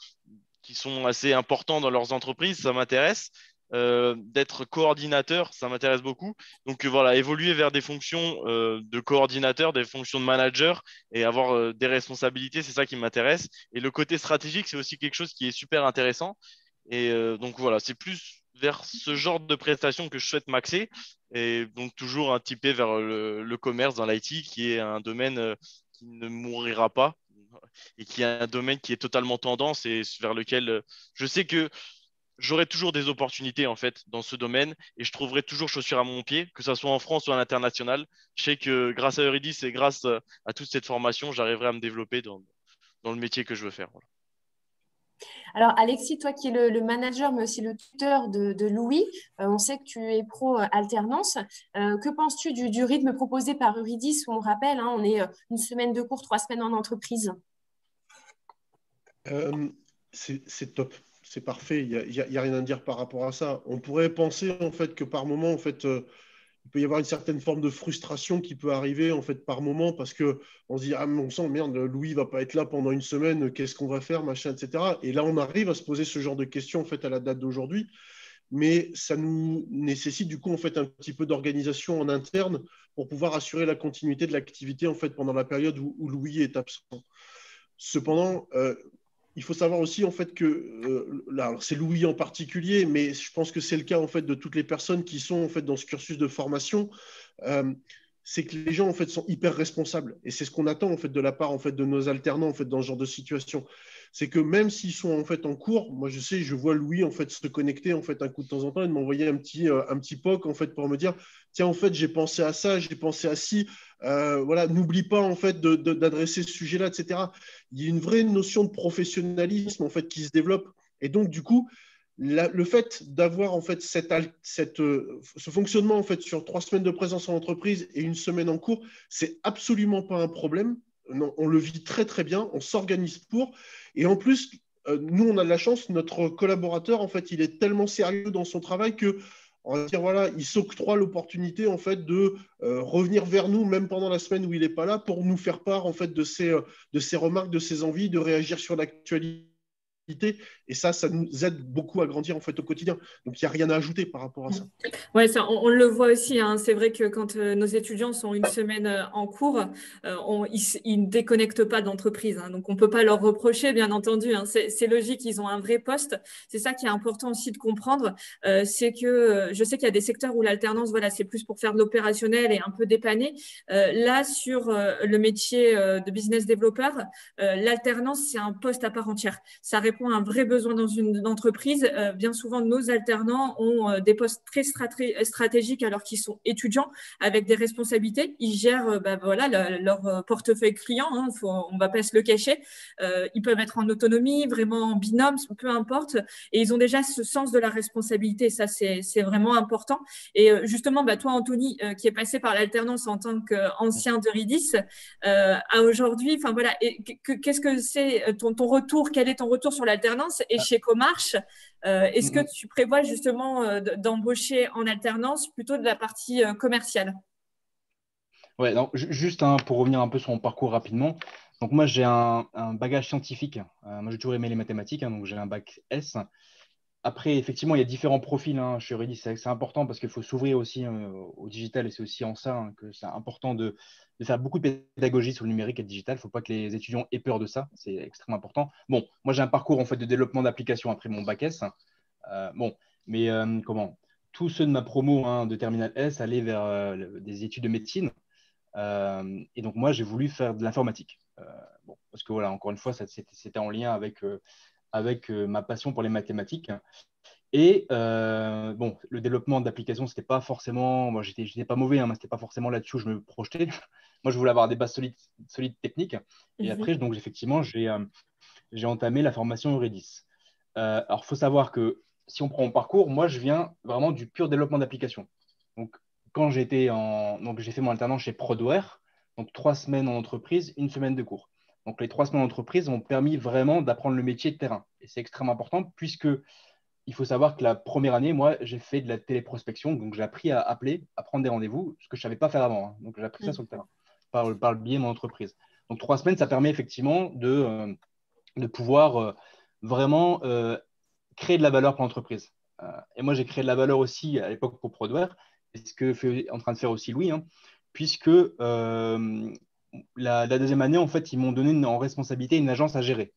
qui sont assez importants dans leurs entreprises, ça m'intéresse. D'être coordinateur, ça m'intéresse beaucoup. Donc voilà, évoluer vers des fonctions de coordinateur, des fonctions de manager et avoir des responsabilités, c'est ça qui m'intéresse. Et le côté stratégique, c'est aussi quelque chose qui est super intéressant. Et donc voilà, c'est plus vers ce genre de prestations que je souhaite m'axer. Et donc toujours un typé vers le commerce dans l'IT, qui est un domaine qui ne mourira pas et qui est un domaine qui est totalement tendance et vers lequel je sais que j'aurai toujours des opportunités en fait dans ce domaine et je trouverai toujours chaussures à mon pied, que ce soit en France ou à l'international. Je sais que grâce à Eurydice et grâce à toute cette formation, j'arriverai à me développer dans le métier que je veux faire. Voilà. Alors, Alexis, toi qui es le manager, mais aussi le tuteur de Louis, on sait que tu es pro alternance. Que penses-tu du rythme proposé par Eurydice où on rappelle, on est une semaine de cours, 3 semaines en entreprise? C'est top, c'est parfait. Il y a rien à dire par rapport à ça. On pourrait penser en fait que par moment, en fait, il peut y avoir une certaine forme de frustration qui peut arriver en fait par moment parce que on se dit ah mais on sent merde, Louis va pas être là pendant une semaine, qu'est-ce qu'on va faire, machin, etc. Et là, on arrive à se poser ce genre de questions en fait à la date d'aujourd'hui, mais ça nous nécessite du coup en fait un petit peu d'organisation en interne pour pouvoir assurer la continuité de l'activité en fait pendant la période où Louis est absent. Cependant, il faut savoir aussi en fait que là, c'est Louis en particulier, mais je pense que c'est le cas en fait de toutes les personnes qui sont en fait dans ce cursus de formation. C'est que les gens en fait sont hyper responsables et c'est ce qu'on attend en fait de la part en fait de nos alternants en fait dans ce genre de situation. C'est que même s'ils sont en fait en cours, moi je sais, je vois Louis en fait se connecter en fait un coup de temps en temps et de m'envoyer un petit POC en fait pour me dire tiens en fait j'ai pensé à ça, j'ai pensé à ci, voilà, n'oublie pas en fait d'adresser ce sujet-là, etc. Il y a une vraie notion de professionnalisme en fait qui se développe et donc du coup le fait d'avoir en fait ce fonctionnement en fait sur 3 semaines de présence en entreprise et une semaine en cours, c'est absolument pas un problème. Non, on le vit très très bien, on s'organise pour. Et en plus, nous on a de la chance, notre collaborateur en fait, il est tellement sérieux dans son travail que on va dire voilà, il s'octroie l'opportunité en fait de revenir vers nous même pendant la semaine où il n'est pas là pour nous faire part en fait de ses remarques, de ses envies, de réagir sur l'actualité. Et ça nous aide beaucoup à grandir en fait au quotidien. Donc il n'y a rien à ajouter par rapport à ça. Ouais, ça, on le voit aussi. C'est vrai que quand nos étudiants sont une semaine en cours, ils ne déconnectent pas d'entreprise. Donc on ne peut pas leur reprocher, bien entendu. C'est logique, ils ont un vrai poste. C'est ça qui est important aussi de comprendre. C'est que je sais qu'il y a des secteurs où l'alternance, voilà, c'est plus pour faire de l'opérationnel et un peu dépanner. Là, sur le métier de business developer, l'alternance, c'est un poste à part entière. Ça répond à un vrai besoin dans une entreprise. Bien souvent, nos alternants ont des postes très stratégiques alors qu'ils sont étudiants avec des responsabilités. Ils gèrent voilà, leur portefeuille client, on ne va pas se le cacher. Ils peuvent être en autonomie, vraiment en binôme, peu importe. Et ils ont déjà ce sens de la responsabilité. Ça, c'est vraiment important. Et justement, toi, Anthony, qui est passé par l'alternance en tant qu'ancien d'Eurydice, à aujourd'hui, voilà, qu'est-ce que c'est ton retour? Quel est ton retour sur l'alternance? Et chez Comarch, est-ce que tu prévois justement d'embaucher en alternance plutôt de la partie commerciale? Ouais, donc, juste pour revenir un peu sur mon parcours rapidement. Donc moi, j'ai un bagage scientifique. Moi, j'ai toujours aimé les mathématiques, donc j'ai un bac S. Après, effectivement, il y a différents profils chez Eurydice. C'est important parce qu'il faut s'ouvrir aussi au digital et c'est aussi en ça que c'est important de faire beaucoup de pédagogie sur le numérique et le digital. Il ne faut pas que les étudiants aient peur de ça. C'est extrêmement important. Bon, moi, j'ai un parcours en fait de développement d'applications après mon bac S. Mais tous ceux de ma promo de Terminal S allaient vers des études de médecine. Et donc, moi, j'ai voulu faire de l'informatique. Bon, parce que, voilà, encore une fois, c'était en lien avec ma passion pour les mathématiques. Et bon, le développement d'applications, c'était pas forcément. Moi, j'étais pas mauvais, hein, mais c'était pas forcément là-dessus où je me projetais. Moi, je voulais avoir des bases solides techniques. Et après, donc, effectivement, j'ai entamé la formation Euridis. Alors, il faut savoir que si on prend mon parcours, moi, je viens vraiment du pur développement d'applications. Donc, quand donc, j'ai fait mon alternance chez Prodware, donc 3 semaines en entreprise, 1 semaine de cours. Donc, les 3 semaines en entreprise m'ont permis vraiment d'apprendre le métier de terrain. Et c'est extrêmement important puisque il faut savoir que la première année, moi, j'ai fait de la téléprospection. Donc, j'ai appris à appeler, à prendre des rendez-vous, ce que je ne savais pas faire avant, hein. Donc, j'ai appris ça sur le terrain, par le biais de mon entreprise. Donc, 3 semaines, ça permet effectivement de pouvoir vraiment créer de la valeur pour l'entreprise. Et moi, j'ai créé de la valeur aussi à l'époque pour Prodware, et ce que est en train de faire aussi Louis, hein, puisque la deuxième année, en fait, ils m'ont donné en responsabilité une agence à gérer.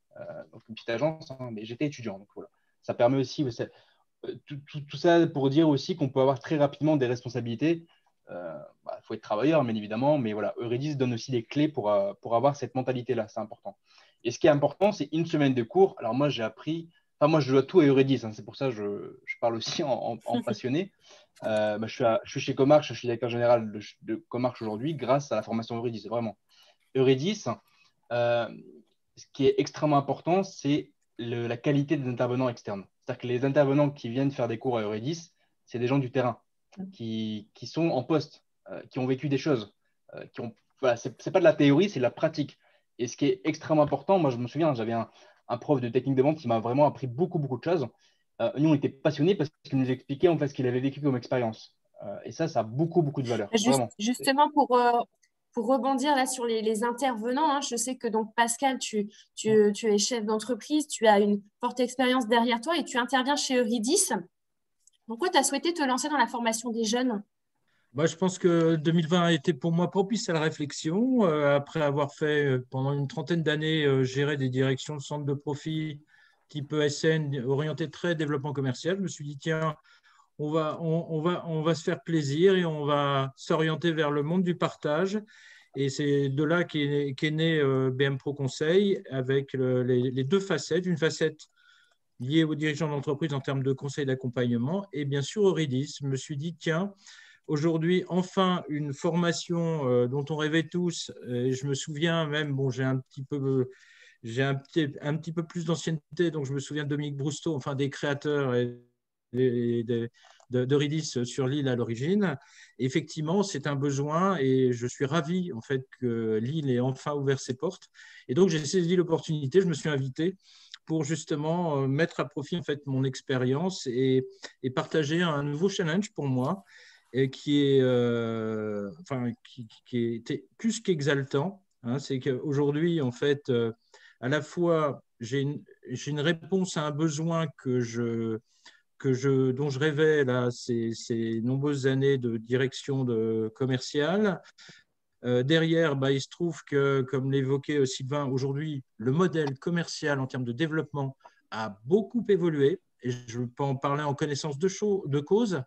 Donc, une petite agence, hein, mais j'étais étudiant. Donc, voilà. Ça permet aussi, tout ça pour dire aussi qu'on peut avoir très rapidement des responsabilités. Faut être travailleur, bien évidemment, mais voilà, Euridis donne aussi des clés pour avoir cette mentalité-là, c'est important. Et ce qui est important, c'est 1 semaine de cours. Alors moi, j'ai appris, enfin moi, je dois tout à Euridis, hein, c'est pour ça que je parle aussi en passionné. Je suis chez Comarch, je suis directeur général de Comarch aujourd'hui grâce à la formation Euridis, vraiment. Euridis, ce qui est extrêmement important, c'est la qualité des intervenants externes. C'est-à-dire que les intervenants qui viennent faire des cours à Euridis, c'est des gens du terrain qui sont en poste, qui ont vécu des choses, voilà, c'est pas de la théorie, c'est de la pratique. Et ce qui est extrêmement important, moi je me souviens, j'avais un prof de technique de vente qui m'a vraiment appris beaucoup, beaucoup de choses. Nous, on était passionnés parce qu'il nous expliquait en fait ce qu'il avait vécu comme expérience. Et ça a beaucoup, beaucoup de valeur. Vraiment. Justement, pour rebondir là sur les intervenants, hein, je sais que donc Pascal, tu es chef d'entreprise, tu as une forte expérience derrière toi et tu interviens chez Euridis. Pourquoi tu as souhaité te lancer dans la formation des jeunes? Je pense que 2020 a été pour moi propice à la réflexion. Après avoir fait pendant une trentaine d'années gérer des directions de centres de profit type ESN orienté très développement commercial, je me suis dit, tiens, on va se faire plaisir et on va s'orienter vers le monde du partage. Et c'est de là qu'est né BM Pro Conseil avec les deux facettes. Une facette liée aux dirigeants d'entreprise en termes de conseil d'accompagnement et bien sûr Euridis. Je me suis dit, tiens, aujourd'hui, enfin, une formation dont on rêvait tous. Et je me souviens même, bon, j'ai un petit peu plus d'ancienneté, donc je me souviens de Dominique Brousteau, enfin des créateurs d'Euridis sur l'île à l'origine. Effectivement, c'est un besoin et je suis ravi en fait que l'île ait enfin ouvert ses portes. Et donc, j'ai saisi l'opportunité, je me suis invité pour justement mettre à profit en fait mon expérience et partager un nouveau challenge pour moi et qui était plus qu'exaltant. Hein, c'est qu'aujourd'hui, en fait, à la fois, j'ai une réponse à un besoin dont je rêvais là, ces nombreuses années de direction commerciale. Derrière, il se trouve que, comme l'évoquait Sylvain, aujourd'hui, le modèle commercial en termes de développement a beaucoup évolué. Et je peux en parler en connaissance de cause.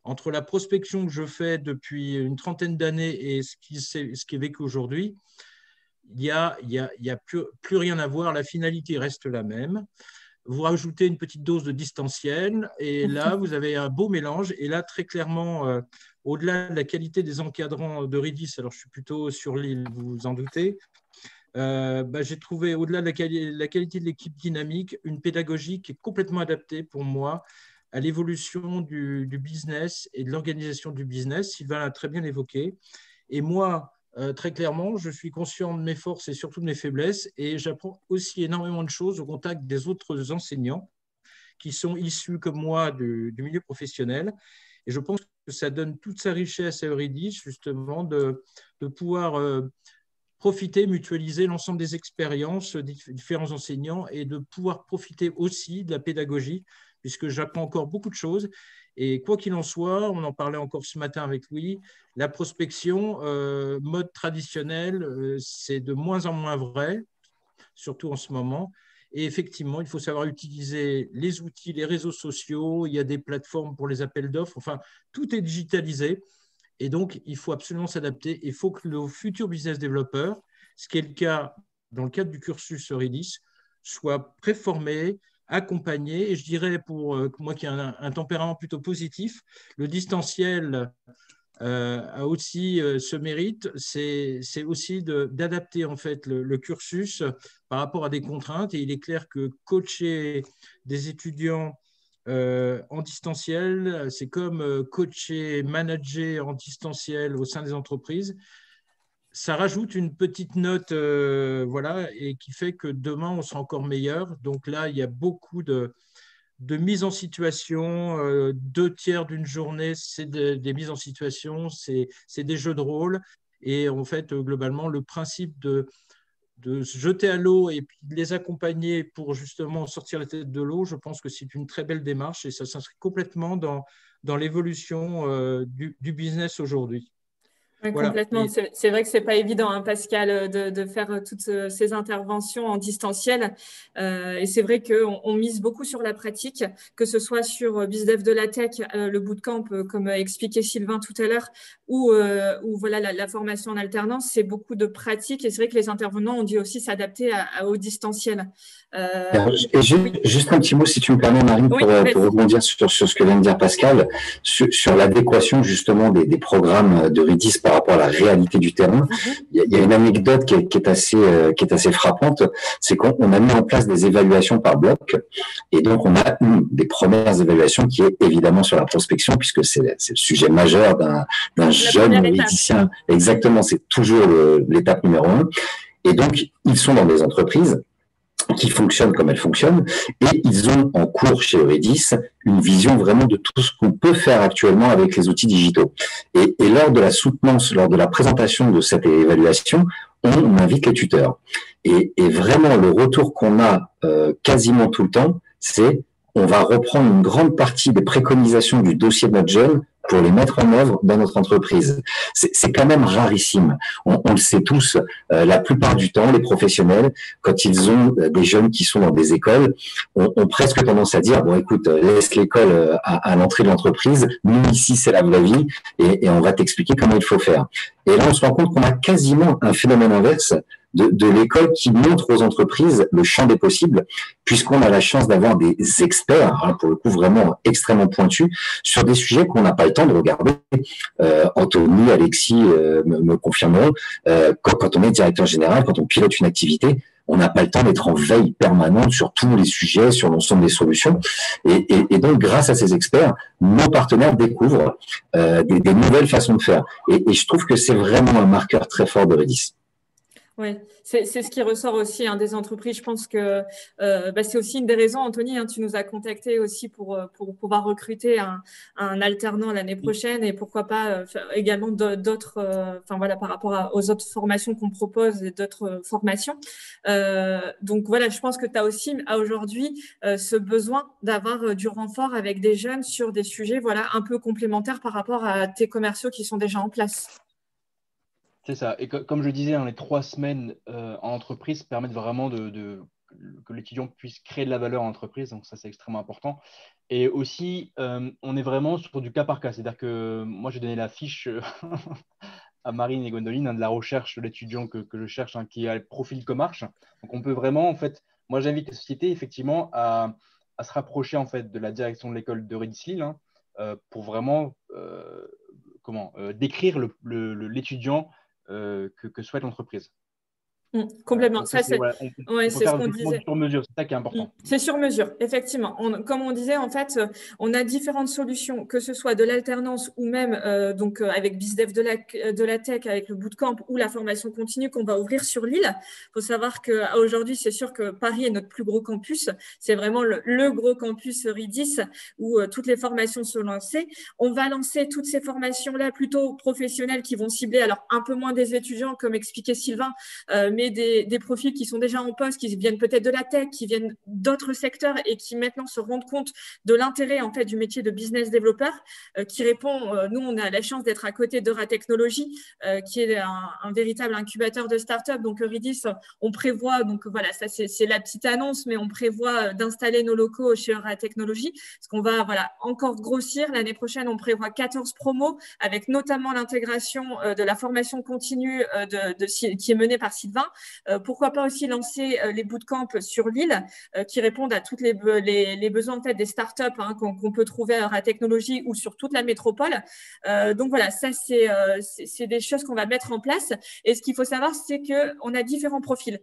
Entre la prospection que je fais depuis une trentaine d'années et ce qui est vécu aujourd'hui, il n'y a plus rien à voir. La finalité reste la même. Vous rajoutez une petite dose de distanciel et là, vous avez un beau mélange. Et là, très clairement, au-delà de la qualité des encadrants d'Euridis, alors je suis plutôt sur l'île, vous vous en doutez, j'ai trouvé, au-delà de la qualité de l'équipe dynamique, une pédagogie qui est complètement adaptée pour moi à l'évolution du business et de l'organisation du business. Sylvain l'a très bien évoqué. Et moi, très clairement, je suis conscient de mes forces et surtout de mes faiblesses et j'apprends aussi énormément de choses au contact des autres enseignants qui sont issus comme moi du milieu professionnel. Et je pense que ça donne toute sa richesse à Euridis, justement, de pouvoir profiter, mutualiser l'ensemble des expériences des différents enseignants et de pouvoir profiter aussi de la pédagogie, puisque j'apprends encore beaucoup de choses. Et quoi qu'il en soit, on en parlait encore ce matin avec Louis, la prospection, mode traditionnel, c'est de moins en moins vrai, surtout en ce moment. Et effectivement, il faut savoir utiliser les outils, les réseaux sociaux, il y a des plateformes pour les appels d'offres, enfin, tout est digitalisé. Et donc, il faut absolument s'adapter. Il faut que nos futurs business développeurs, ce qui est le cas dans le cadre du cursus Eurydice, soient préformés, accompagnés. Et je dirais, pour moi qui ai un tempérament plutôt positif, le distanciel a aussi ce mérite, c'est aussi d'adapter en fait le cursus par rapport à des contraintes. Et il est clair que coacher des étudiants en distanciel, c'est comme coacher, manager en distanciel au sein des entreprises. Ça rajoute une petite note, voilà, et qui fait que demain, on sera encore meilleur. Donc là, il y a beaucoup de mise en situation. 2 tiers d'une journée, c'est des mises en situation, c'est des jeux de rôle. Et en fait, globalement, le principe de se jeter à l'eau et puis de les accompagner pour justement sortir la tête de l'eau, je pense que c'est une très belle démarche et ça s'inscrit complètement dans l'évolution du business aujourd'hui. Oui, Voilà. complètement. C'est vrai que c'est pas évident, hein, Pascal, de faire toutes ces interventions en distanciel. Et c'est vrai qu'on mise beaucoup sur la pratique, que ce soit sur BizDev de la Tech, le bootcamp, comme expliquait Sylvain tout à l'heure, ou voilà la formation en alternance, c'est beaucoup de pratique. Et c'est vrai que les intervenants ont dû aussi s'adapter au distanciel. Et juste un petit mot, si tu me permets, Marie, Oui, pour rebondir sur ce que vient de dire Pascal, sur l'adéquation justement des programmes d'Eurydice par rapport à la réalité du terrain. Il y a une anecdote qui est assez frappante, c'est qu'on a mis en place des évaluations par bloc, et donc on a une des premières évaluations qui est évidemment sur la prospection, puisque c'est le sujet majeur d'un jeune eurydicien. Exactement, c'est toujours l'étape numéro 1. Et donc, ils sont dans des entreprises qui fonctionnent comme elles fonctionnent, et ils ont en cours chez Eurydice une vision vraiment de tout ce qu'on peut faire actuellement avec les outils digitaux. Et lors de la soutenance, lors de la présentation de cette évaluation, on invite les tuteurs. Et vraiment, le retour qu'on a quasiment tout le temps, c'est on va reprendre une grande partie des préconisations du dossier de notre jeune pour les mettre en œuvre dans notre entreprise. C'est quand même rarissime. On le sait tous, la plupart du temps, les professionnels, quand ils ont des jeunes qui sont dans des écoles, ont presque tendance à dire, bon écoute, laisse l'école à l'entrée de l'entreprise, nous ici c'est la vraie vie, et on va t'expliquer comment il faut faire. Et là, on se rend compte qu'on a quasiment un phénomène inverse de l'école qui montre aux entreprises le champ des possibles, puisqu'on a la chance d'avoir des experts, hein, pour le coup vraiment extrêmement pointus, sur des sujets qu'on n'a pas le temps de regarder. Anthony, Alexis me confirmeront, quand on est directeur général, quand on pilote une activité, on n'a pas le temps d'être en veille permanente sur tous les sujets, sur l'ensemble des solutions. Et donc, grâce à ces experts, nos partenaires découvrent des nouvelles façons de faire. Et je trouve que c'est vraiment un marqueur très fort d'Eurydice. Oui, c'est ce qui ressort aussi des entreprises. Je pense que c'est aussi une des raisons, Anthony, tu nous as contacté aussi pour pouvoir recruter un alternant l'année prochaine et pourquoi pas également d'autres, voilà, par rapport aux autres formations qu'on propose et d'autres formations. Donc voilà, je pense que tu as aussi aujourd'hui ce besoin d'avoir du renfort avec des jeunes sur des sujets voilà, un peu complémentaires par rapport à tes commerciaux qui sont déjà en place. C'est ça. Et comme je disais, les 3 semaines en entreprise permettent vraiment que l'étudiant puisse créer de la valeur en entreprise. Donc ça, c'est extrêmement important. Et aussi, on est vraiment sur du cas par cas. C'est-à-dire que moi, j'ai donné la fiche à Marine et Gwendoline de la recherche de l'étudiant que je cherche, qui a le profil Comarch. Donc on peut vraiment, en fait, moi, j'invite les sociétés effectivement à se rapprocher en fait de la direction de l'école d'Eurydice Lille pour vraiment décrire l'étudiant que souhaite l'entreprise. Complètement. Ça, c'est voilà, c'est ce qu'on disait. Sur mesure, c'est ça qui est important. C'est sur mesure, effectivement. Comme on disait, en fait, on a différentes solutions, que ce soit de l'alternance ou même avec BizDev de la Tech, avec le bootcamp ou la formation continue qu'on va ouvrir sur Lille. Il faut savoir qu'aujourd'hui, c'est sûr que Paris est notre plus gros campus. C'est vraiment le gros campus Eurydice où toutes les formations sont lancées. On va lancer toutes ces formations-là plutôt professionnelles qui vont cibler, alors un peu moins des étudiants, comme expliquait Sylvain, mais mais des profils qui sont déjà en poste, qui viennent peut-être de la tech, qui viennent d'autres secteurs et qui maintenant se rendent compte de l'intérêt en fait du métier de business développeur, qui répond. Nous, on a la chance d'être à côté d'Eura Technologies, qui est un véritable incubateur de start-up. Donc Euridis, on prévoit, donc voilà, ça c'est la petite annonce, mais on prévoit d'installer nos locaux chez Eura Technologies, parce qu'on va encore grossir. L'année prochaine, on prévoit 14 promos, avec notamment l'intégration de la formation continue qui est menée par Sylvain. Pourquoi pas aussi lancer les bootcamps sur l'île, qui répondent à tous les besoins en fait, des startups qu'on peut trouver à Eura Technologies ou sur toute la métropole. Donc voilà, ça c'est des choses qu'on va mettre en place. Et ce qu'il faut savoir, c'est qu'on a différents profils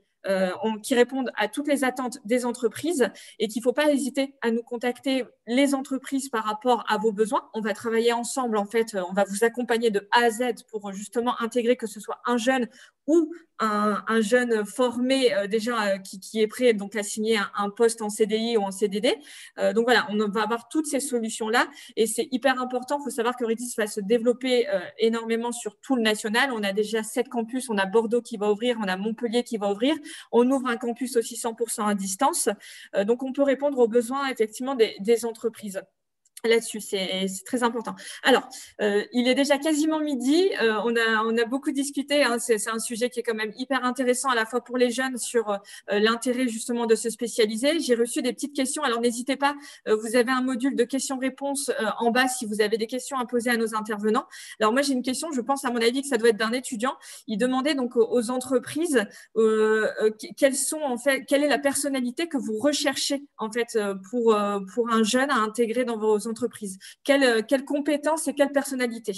qui répondent à toutes les attentes des entreprises et qu'il ne faut pas hésiter à nous contacter, les entreprises, par rapport à vos besoins. On va travailler ensemble, en fait, on va vous accompagner de A à Z pour justement intégrer, que ce soit un jeune ou un jeune formé déjà qui est prêt donc à signer un poste en CDI ou en CDD. Donc voilà, on va avoir toutes ces solutions-là et c'est hyper important. Il faut savoir que Euridis va se développer énormément sur tout le national. On a déjà 7 campus, on a Bordeaux qui va ouvrir, on a Montpellier qui va ouvrir. On ouvre un campus aussi 100% à distance. Donc on peut répondre aux besoins effectivement des entreprises. Là-dessus, c'est très important. Alors, il est déjà quasiment midi. On a beaucoup discuté. C'est un sujet qui est quand même hyper intéressant à la fois pour les jeunes sur l'intérêt justement de se spécialiser. J'ai reçu des petites questions. Alors, n'hésitez pas. Vous avez un module de questions-réponses en bas si vous avez des questions à poser à nos intervenants. Alors, moi, j'ai une question. Je pense à mon avis que ça doit être d'un étudiant. Il demandait donc aux entreprises quelle est la personnalité que vous recherchez en fait pour un jeune à intégrer dans vos entreprises. Quelles compétences et quelle personnalité?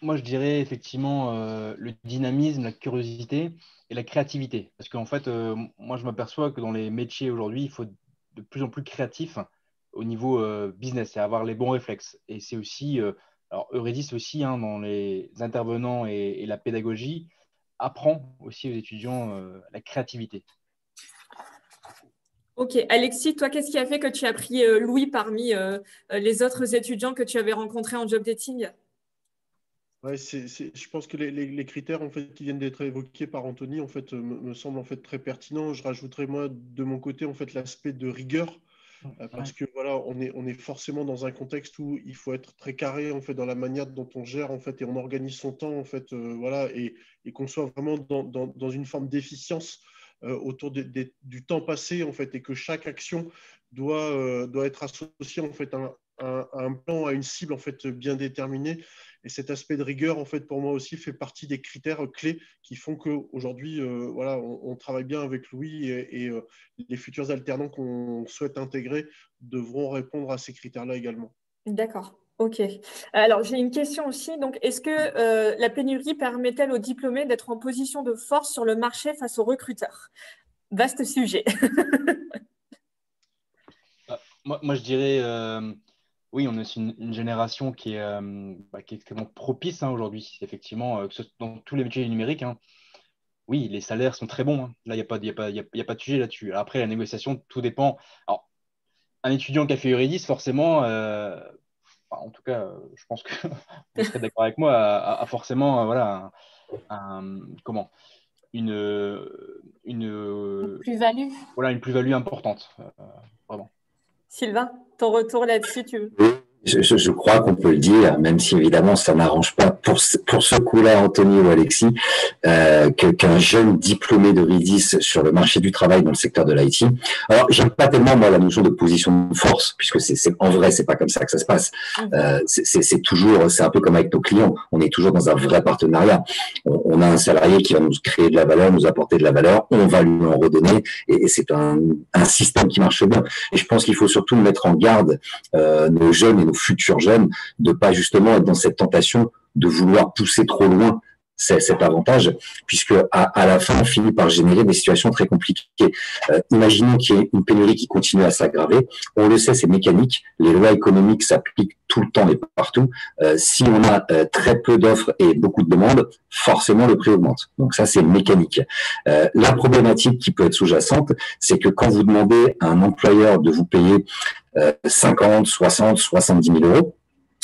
Moi, je dirais effectivement le dynamisme, la curiosité et la créativité. Parce qu'en fait, moi, je m'aperçois que dans les métiers aujourd'hui, il faut de plus en plus créatif au niveau business et avoir les bons réflexes. Et c'est aussi, alors Euridis aussi, dans les intervenants et la pédagogie, apprend aussi aux étudiants la créativité. Ok, Alexis, toi, qu'est-ce qui a fait que tu as pris Louis parmi les autres étudiants que tu avais rencontrés en job dating? Ouais, je pense que les critères en fait, qui viennent d'être évoqués par Anthony en fait, me semblent en fait, très pertinents. Je rajouterais moi de mon côté en fait, l'aspect de rigueur. Parce que voilà, on est forcément dans un contexte où il faut être très carré en fait dans la manière dont on gère en fait et on organise son temps en fait, voilà, et qu'on soit vraiment dans une forme d'efficience autour du temps passé en fait, et que chaque action doit être associée en fait à un plan, à une cible en fait bien déterminée. Et cet aspect de rigueur en fait pour moi aussi fait partie des critères clés qui font qu'aujourd'hui voilà, on travaille bien avec Louis et les futurs alternants qu'on souhaite intégrer devront répondre à ces critères-là également. D'accord. Ok. Alors, j'ai une question aussi. Donc, est-ce que la pénurie permet-elle aux diplômés d'être en position de force sur le marché face aux recruteurs? Vaste sujet. Moi, je dirais, oui, on est aussi une génération qui est extrêmement propice aujourd'hui. Effectivement, que ce soit dans tous les métiers du numérique, oui, les salaires sont très bons. Là, il n'y a pas de sujet là-dessus. Après, la négociation, tout dépend. Alors, un étudiant qui a fait Euridis, forcément, en tout cas, je pense que vous serez d'accord avec moi, a forcément voilà, une plus-value. Voilà, une plus-value importante, vraiment. Sylvain, ton retour là-dessus, tu veux? Je crois qu'on peut le dire, même si évidemment ça n'arrange pas pour ce coup-là, Anthony ou Alexis, qu'un jeune diplômé d'Euridis sur le marché du travail dans le secteur de l'IT. Alors, j'aime pas tellement moi la notion de position de force, puisque en vrai, c'est pas comme ça que ça se passe. C'est un peu comme avec nos clients. On est toujours dans un vrai partenariat. On a un salarié qui va nous créer de la valeur, nous apporter de la valeur, on va lui en redonner, et c'est un système qui marche bien. Et je pense qu'il faut surtout mettre en garde nos jeunes et nos futurs jeunes de pas justement être dans cette tentation de vouloir pousser trop loin cet avantage, puisque à la fin, on finit par générer des situations très compliquées. Imaginons qu'il y ait une pénurie qui continue à s'aggraver. On le sait, c'est mécanique. Les lois économiques s'appliquent tout le temps et partout. Si on a très peu d'offres et beaucoup de demandes, forcément, le prix augmente. Donc ça, c'est mécanique. La problématique qui peut être sous-jacente, c'est que quand vous demandez à un employeur de vous payer 50, 60, 70 000 euros,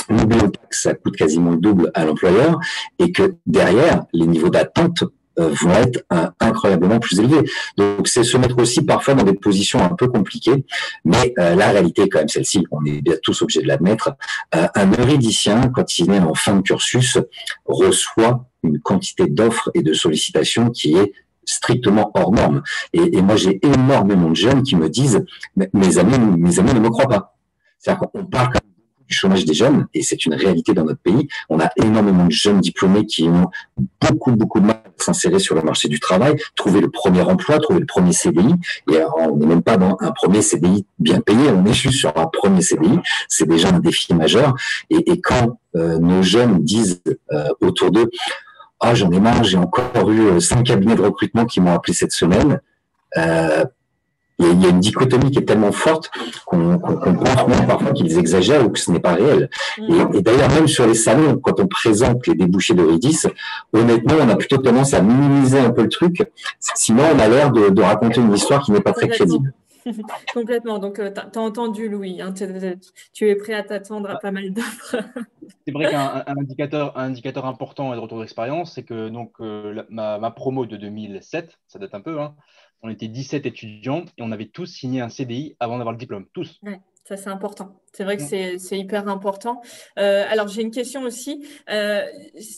n'oublions pas que ça coûte quasiment le double à l'employeur et que derrière, les niveaux d'attente vont être incroyablement plus élevés. Donc, c'est se mettre aussi parfois dans des positions un peu compliquées, mais la réalité est quand même celle-ci, on est bien tous obligés de l'admettre. Un euridicien, quand il est en fin de cursus, reçoit une quantité d'offres et de sollicitations qui est strictement hors norme. Et moi, j'ai énormément de jeunes qui me disent, mes amis ne me croient pas. C'est-à-dire qu'on parle quand même du chômage des jeunes, et c'est une réalité dans notre pays. On a énormément de jeunes diplômés qui ont beaucoup de mal à s'insérer sur le marché du travail, trouver le premier emploi, trouver le premier CDI. Et alors, on n'est même pas dans un premier CDI bien payé, on est juste sur un premier CDI. C'est déjà un défi majeur. Et quand nos jeunes disent autour d'eux, ah, j'en ai marre, j'ai encore eu 5 cabinets de recrutement qui m'ont appelé cette semaine. Il y a une dichotomie qui est tellement forte qu'on pense même parfois qu'ils exagèrent ou que ce n'est pas réel. Et d'ailleurs, même sur les salons, quand on présente les débouchés d'Eurydice, honnêtement, on a plutôt tendance à minimiser un peu le truc. Sinon, on a l'air de raconter une histoire qui n'est pas très crédible. Complètement. Donc, tu as entendu, Louis. Hein, tu es prêt à t'attendre à pas mal d'offres. C'est vrai qu'un indicateur important de retour d'expérience, c'est que donc, ma promo de 2007, ça date un peu, hein, on était 17 étudiants et on avait tous signé un CDI avant d'avoir le diplôme, tous. Ouais, ça, c'est important. C'est vrai que c'est hyper important. Alors, j'ai une question aussi. Qu'est-ce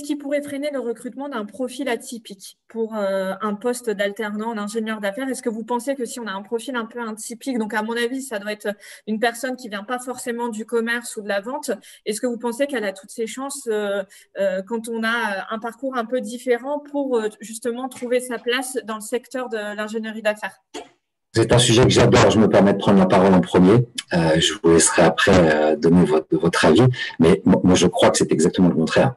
qui pourrait freiner le recrutement d'un profil atypique pour un poste d'alternant en ingénieur d'affaires? Est-ce que vous pensez que si on a un profil un peu atypique, donc à mon avis, ça doit être une personne qui vient pas forcément du commerce ou de la vente, est-ce que vous pensez qu'elle a toutes ses chances quand on a un parcours un peu différent pour justement trouver sa place dans le secteur de l'ingénierie d'affaires? C'est un sujet que j'adore. Je me permets de prendre la parole en premier. Je vous laisserai après donner votre avis. Mais moi, je crois que c'est exactement le contraire.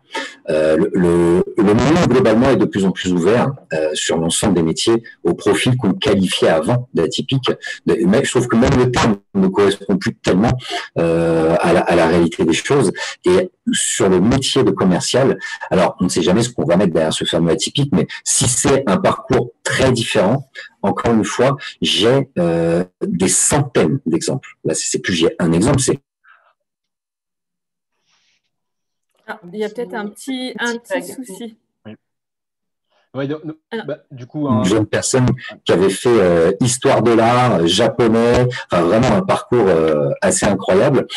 Le monde, globalement, est de plus en plus ouvert sur l'ensemble des métiers au profil qu'on qualifiait avant d'atypique. Mais je trouve que même le terme ne correspond plus tellement à la réalité des choses. Et sur le métier de commercial, alors on ne sait jamais ce qu'on va mettre derrière ce fameux atypique, mais si c'est un parcours très différent, encore une fois, j'ai des centaines d'exemples. Là, c'est plus j'ai un exemple, c'est il y a peut-être un petit souci. Ouais, du coup, une jeune personne qui avait fait histoire de l'art, japonais, enfin vraiment un parcours assez incroyable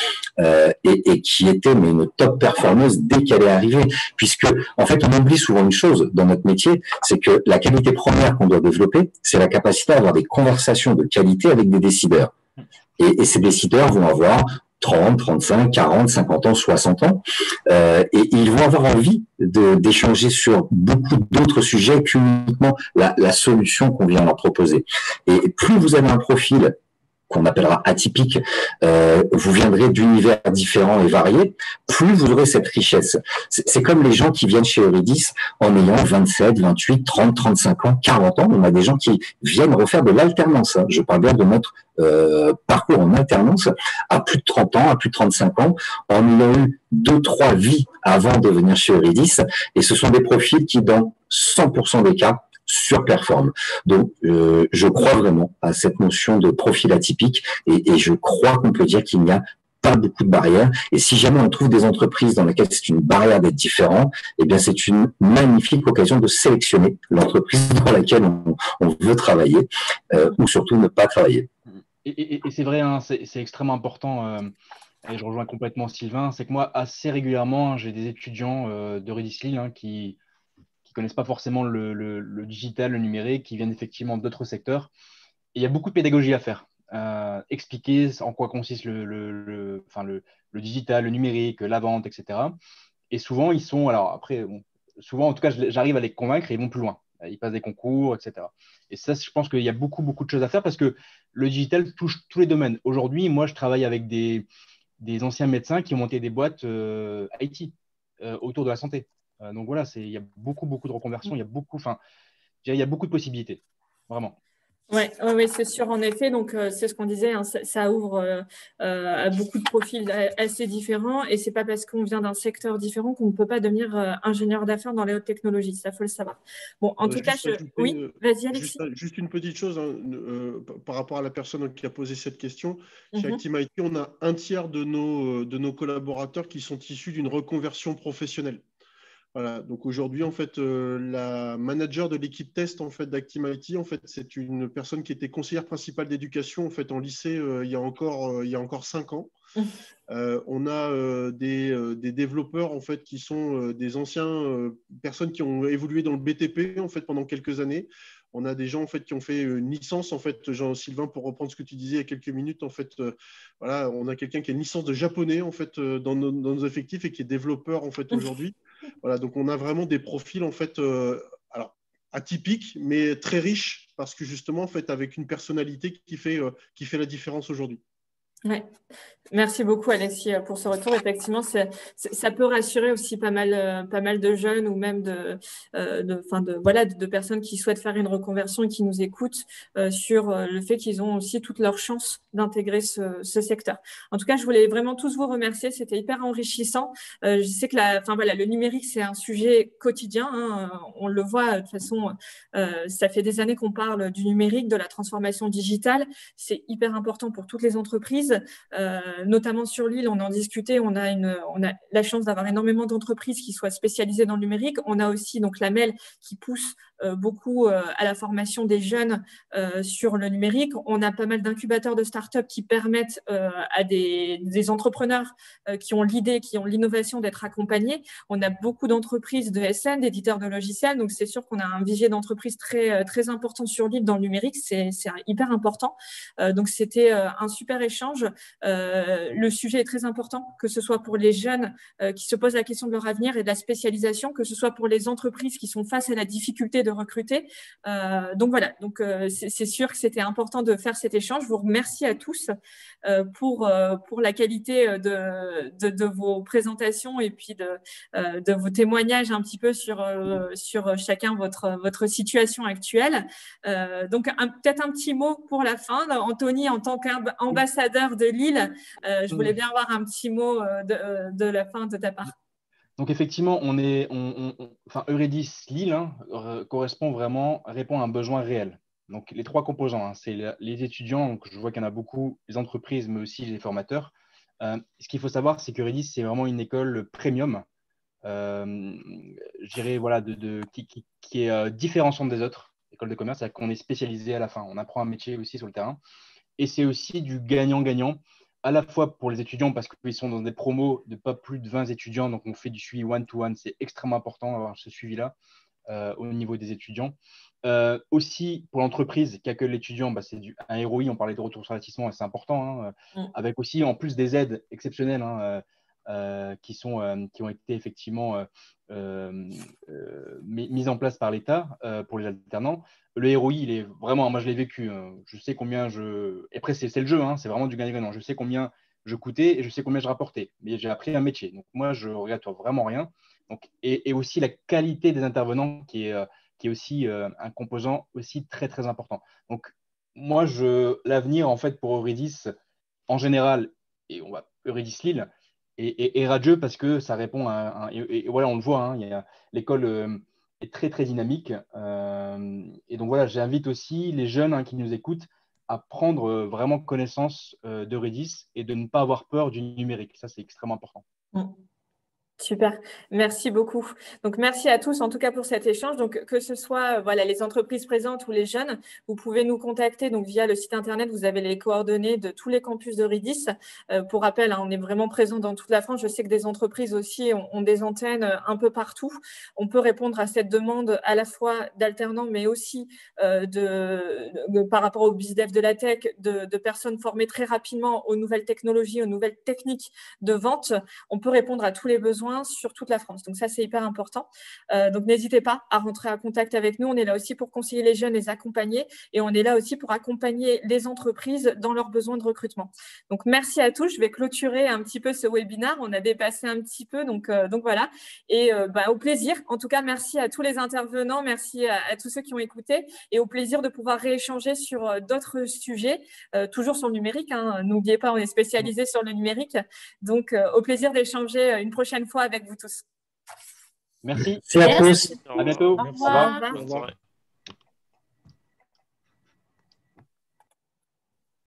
et qui était mais une top performeuse dès qu'elle est arrivée. Puisque en fait, on oublie souvent une chose dans notre métier, c'est que la qualité première qu'on doit développer, c'est la capacité à avoir des conversations de qualité avec des décideurs. Et ces décideurs vont avoir 30, 35, 40, 50 ans, 60 ans, et ils vont avoir envie d'échanger sur beaucoup d'autres sujets qu'uniquement la solution qu'on vient leur proposer. Et plus vous avez un profil qu'on appellera atypique, vous viendrez d'univers différents et variés, plus vous aurez cette richesse. C'est comme les gens qui viennent chez Eurydice en ayant 27, 28, 30, 35 ans, 40 ans. On a des gens qui viennent refaire de l'alternance. Je parle bien de notre parcours en alternance à plus de 30 ans, à plus de 35 ans, en ayant eu 2-3 vies avant de venir chez Eurydice. Et ce sont des profils qui, dans 100% des cas, surperforme. Donc, je crois vraiment à cette notion de profil atypique et je crois qu'on peut dire qu'il n'y a pas beaucoup de barrières. Et si jamais on trouve des entreprises dans lesquelles c'est une barrière d'être différent, eh bien, c'est une magnifique occasion de sélectionner l'entreprise dans laquelle on veut travailler ou surtout ne pas travailler. Et c'est vrai, hein, c'est extrêmement important. Et je rejoins complètement Sylvain. C'est que moi, assez régulièrement, j'ai des étudiants d'Eurydice Lille qui connaissent pas forcément le digital, le numérique, qui viennent effectivement d'autres secteurs. Et il y a beaucoup de pédagogie à faire. Expliquer en quoi consiste le digital, le numérique, la vente, etc. Et souvent, ils sont, alors après, souvent, en tout cas, j'arrive à les convaincre et ils vont plus loin. Ils passent des concours, etc. Et ça, je pense qu'il y a beaucoup de choses à faire parce que le digital touche tous les domaines. Aujourd'hui, moi, je travaille avec des anciens médecins qui ont monté des boîtes IT autour de la santé. Donc voilà, il y a beaucoup de reconversions, il y a beaucoup de possibilités, vraiment. Oui, c'est sûr, en effet. Donc, c'est ce qu'on disait, hein, ça ouvre à beaucoup de profils assez différents. Et ce n'est pas parce qu'on vient d'un secteur différent qu'on ne peut pas devenir ingénieur d'affaires dans les hautes technologies. Ça, il faut le savoir. Bon, en tout cas, oui, vas-y, Alexis. Juste une petite chose hein, par rapport à la personne qui a posé cette question. Chez Actim-IT, on a un tiers de nos collaborateurs qui sont issus d'une reconversion professionnelle. Voilà, donc aujourd'hui, en fait, la manager de l'équipe test en fait, d'Actim-IT, en fait, c'est une personne qui était conseillère principale d'éducation en, fait, en lycée il y a encore 5 ans. On a des développeurs en fait, qui sont des anciens personnes qui ont évolué dans le BTP en fait, pendant quelques années. On a des gens en fait, qui ont fait une licence, en fait, Jean-Sylvain, pour reprendre ce que tu disais il y a quelques minutes. En fait, voilà, on a quelqu'un qui a une licence de japonais en fait, dans nos effectifs et qui est développeur en fait, aujourd'hui. Voilà, donc on a vraiment des profils en fait, alors, atypiques, mais très riches, parce que justement, en fait, avec une personnalité qui fait la différence aujourd'hui. Ouais. Merci beaucoup, Alexis, pour ce retour. Effectivement, ça peut rassurer aussi pas mal de jeunes ou même de personnes qui souhaitent faire une reconversion et qui nous écoutent sur le fait qu'ils ont aussi toutes leurs chances d'intégrer ce secteur. En tout cas, je voulais vraiment tous vous remercier. C'était hyper enrichissant. Je sais que le numérique, c'est un sujet quotidien. Hein. On le voit de toute façon. Ça fait des années qu'on parle du numérique, de la transformation digitale. C'est hyper important pour toutes les entreprises. Notamment sur l'île, on en discutait, on a la chance d'avoir énormément d'entreprises qui soient spécialisées dans le numérique. On a aussi donc la MEL qui pousse beaucoup à la formation des jeunes sur le numérique. On a pas mal d'incubateurs de start-up qui permettent à des entrepreneurs qui ont l'idée, qui ont l'innovation d'être accompagnés. On a beaucoup d'entreprises de SN, d'éditeurs de logiciels, donc c'est sûr qu'on a un vivier d'entreprises très, très important sur l'île dans le numérique, c'est hyper important. Donc c'était un super échange. Le sujet est très important, que ce soit pour les jeunes qui se posent la question de leur avenir et de la spécialisation, que ce soit pour les entreprises qui sont face à la difficulté de recruter. Donc voilà, c'est sûr que c'était important de faire cet échange. Je vous remercie à tous pour la qualité de vos présentations et puis de vos témoignages un petit peu sur chacun votre situation actuelle. Donc peut-être un petit mot pour la fin. Anthony, en tant qu'ambassadeur de Lille, je voulais bien avoir un petit mot de la fin de ta part. Donc effectivement, Eurydice Lille répond à un besoin réel. Donc les 3 composants, hein, c'est les étudiants, donc je vois qu'il y en a beaucoup, les entreprises, mais aussi les formateurs. Ce qu'il faut savoir, c'est qu'Eurydice, c'est vraiment une école premium, je dirais, voilà, qui est différenciante des autres écoles de commerce, c'est-à-dire qu'on est spécialisé à la fin. On apprend un métier aussi sur le terrain. Et c'est aussi du gagnant-gagnant, à la fois pour les étudiants, parce qu'ils sont dans des promos de pas plus de 20 étudiants, donc on fait du suivi one-to-one, c'est extrêmement important d'avoir ce suivi-là au niveau des étudiants. Aussi, pour l'entreprise qui accueille l'étudiant, c'est un ROI, on parlait de retour sur investissement, et c'est important, avec aussi, en plus des aides exceptionnelles qui ont été effectivement mises en place par l'État pour les alternants. Le ROI, il est vraiment, moi je l'ai vécu, je sais combien et après c'est le jeu, hein, c'est vraiment du gagnant-gagnant. Je sais combien je coûtais et je sais combien je rapportais, mais j'ai appris un métier. Donc moi, je ne regrette vraiment rien. Donc, et aussi la qualité des intervenants qui est aussi un composant aussi très, très important. Donc moi, l'avenir, en fait, pour Eurydice, en général, et Eurydice Lille, est radieux parce que ça répond et voilà, on le voit, hein, l'école est très, très dynamique. Et donc voilà, j'invite aussi les jeunes qui nous écoutent à prendre vraiment connaissance d'Eurydice et de ne pas avoir peur du numérique. Ça, c'est extrêmement important. Super, merci beaucoup. Donc, merci à tous en tout cas pour cet échange. Donc, que ce soit les entreprises présentes ou les jeunes, vous pouvez nous contacter donc via le site internet. Vous avez les coordonnées de tous les campus d'Eurydice. Pour rappel, on est vraiment présent dans toute la France. Je sais que des entreprises aussi ont des antennes un peu partout. On peut répondre à cette demande à la fois d'alternants, mais aussi par rapport au BizDev de la tech, de personnes formées très rapidement aux nouvelles technologies, aux nouvelles techniques de vente. On peut répondre à tous les besoins besoins sur toute la France. Donc ça, c'est hyper important. Donc n'hésitez pas à rentrer en contact avec nous. On est là aussi pour conseiller les jeunes, les accompagner, et on est là aussi pour accompagner les entreprises dans leurs besoins de recrutement. Donc merci à tous. Je vais clôturer un petit peu ce webinaire. On a dépassé un petit peu, donc voilà. Et au plaisir. En tout cas, merci à tous les intervenants, merci à tous ceux qui ont écouté, et au plaisir de pouvoir rééchanger sur d'autres sujets, toujours sur le numérique. Hein. N'oubliez pas, on est spécialisé sur le numérique. Donc, au plaisir d'échanger une prochaine fois avec vous tous. Merci. Merci à tous. À bientôt. Au revoir. Bonne soirée.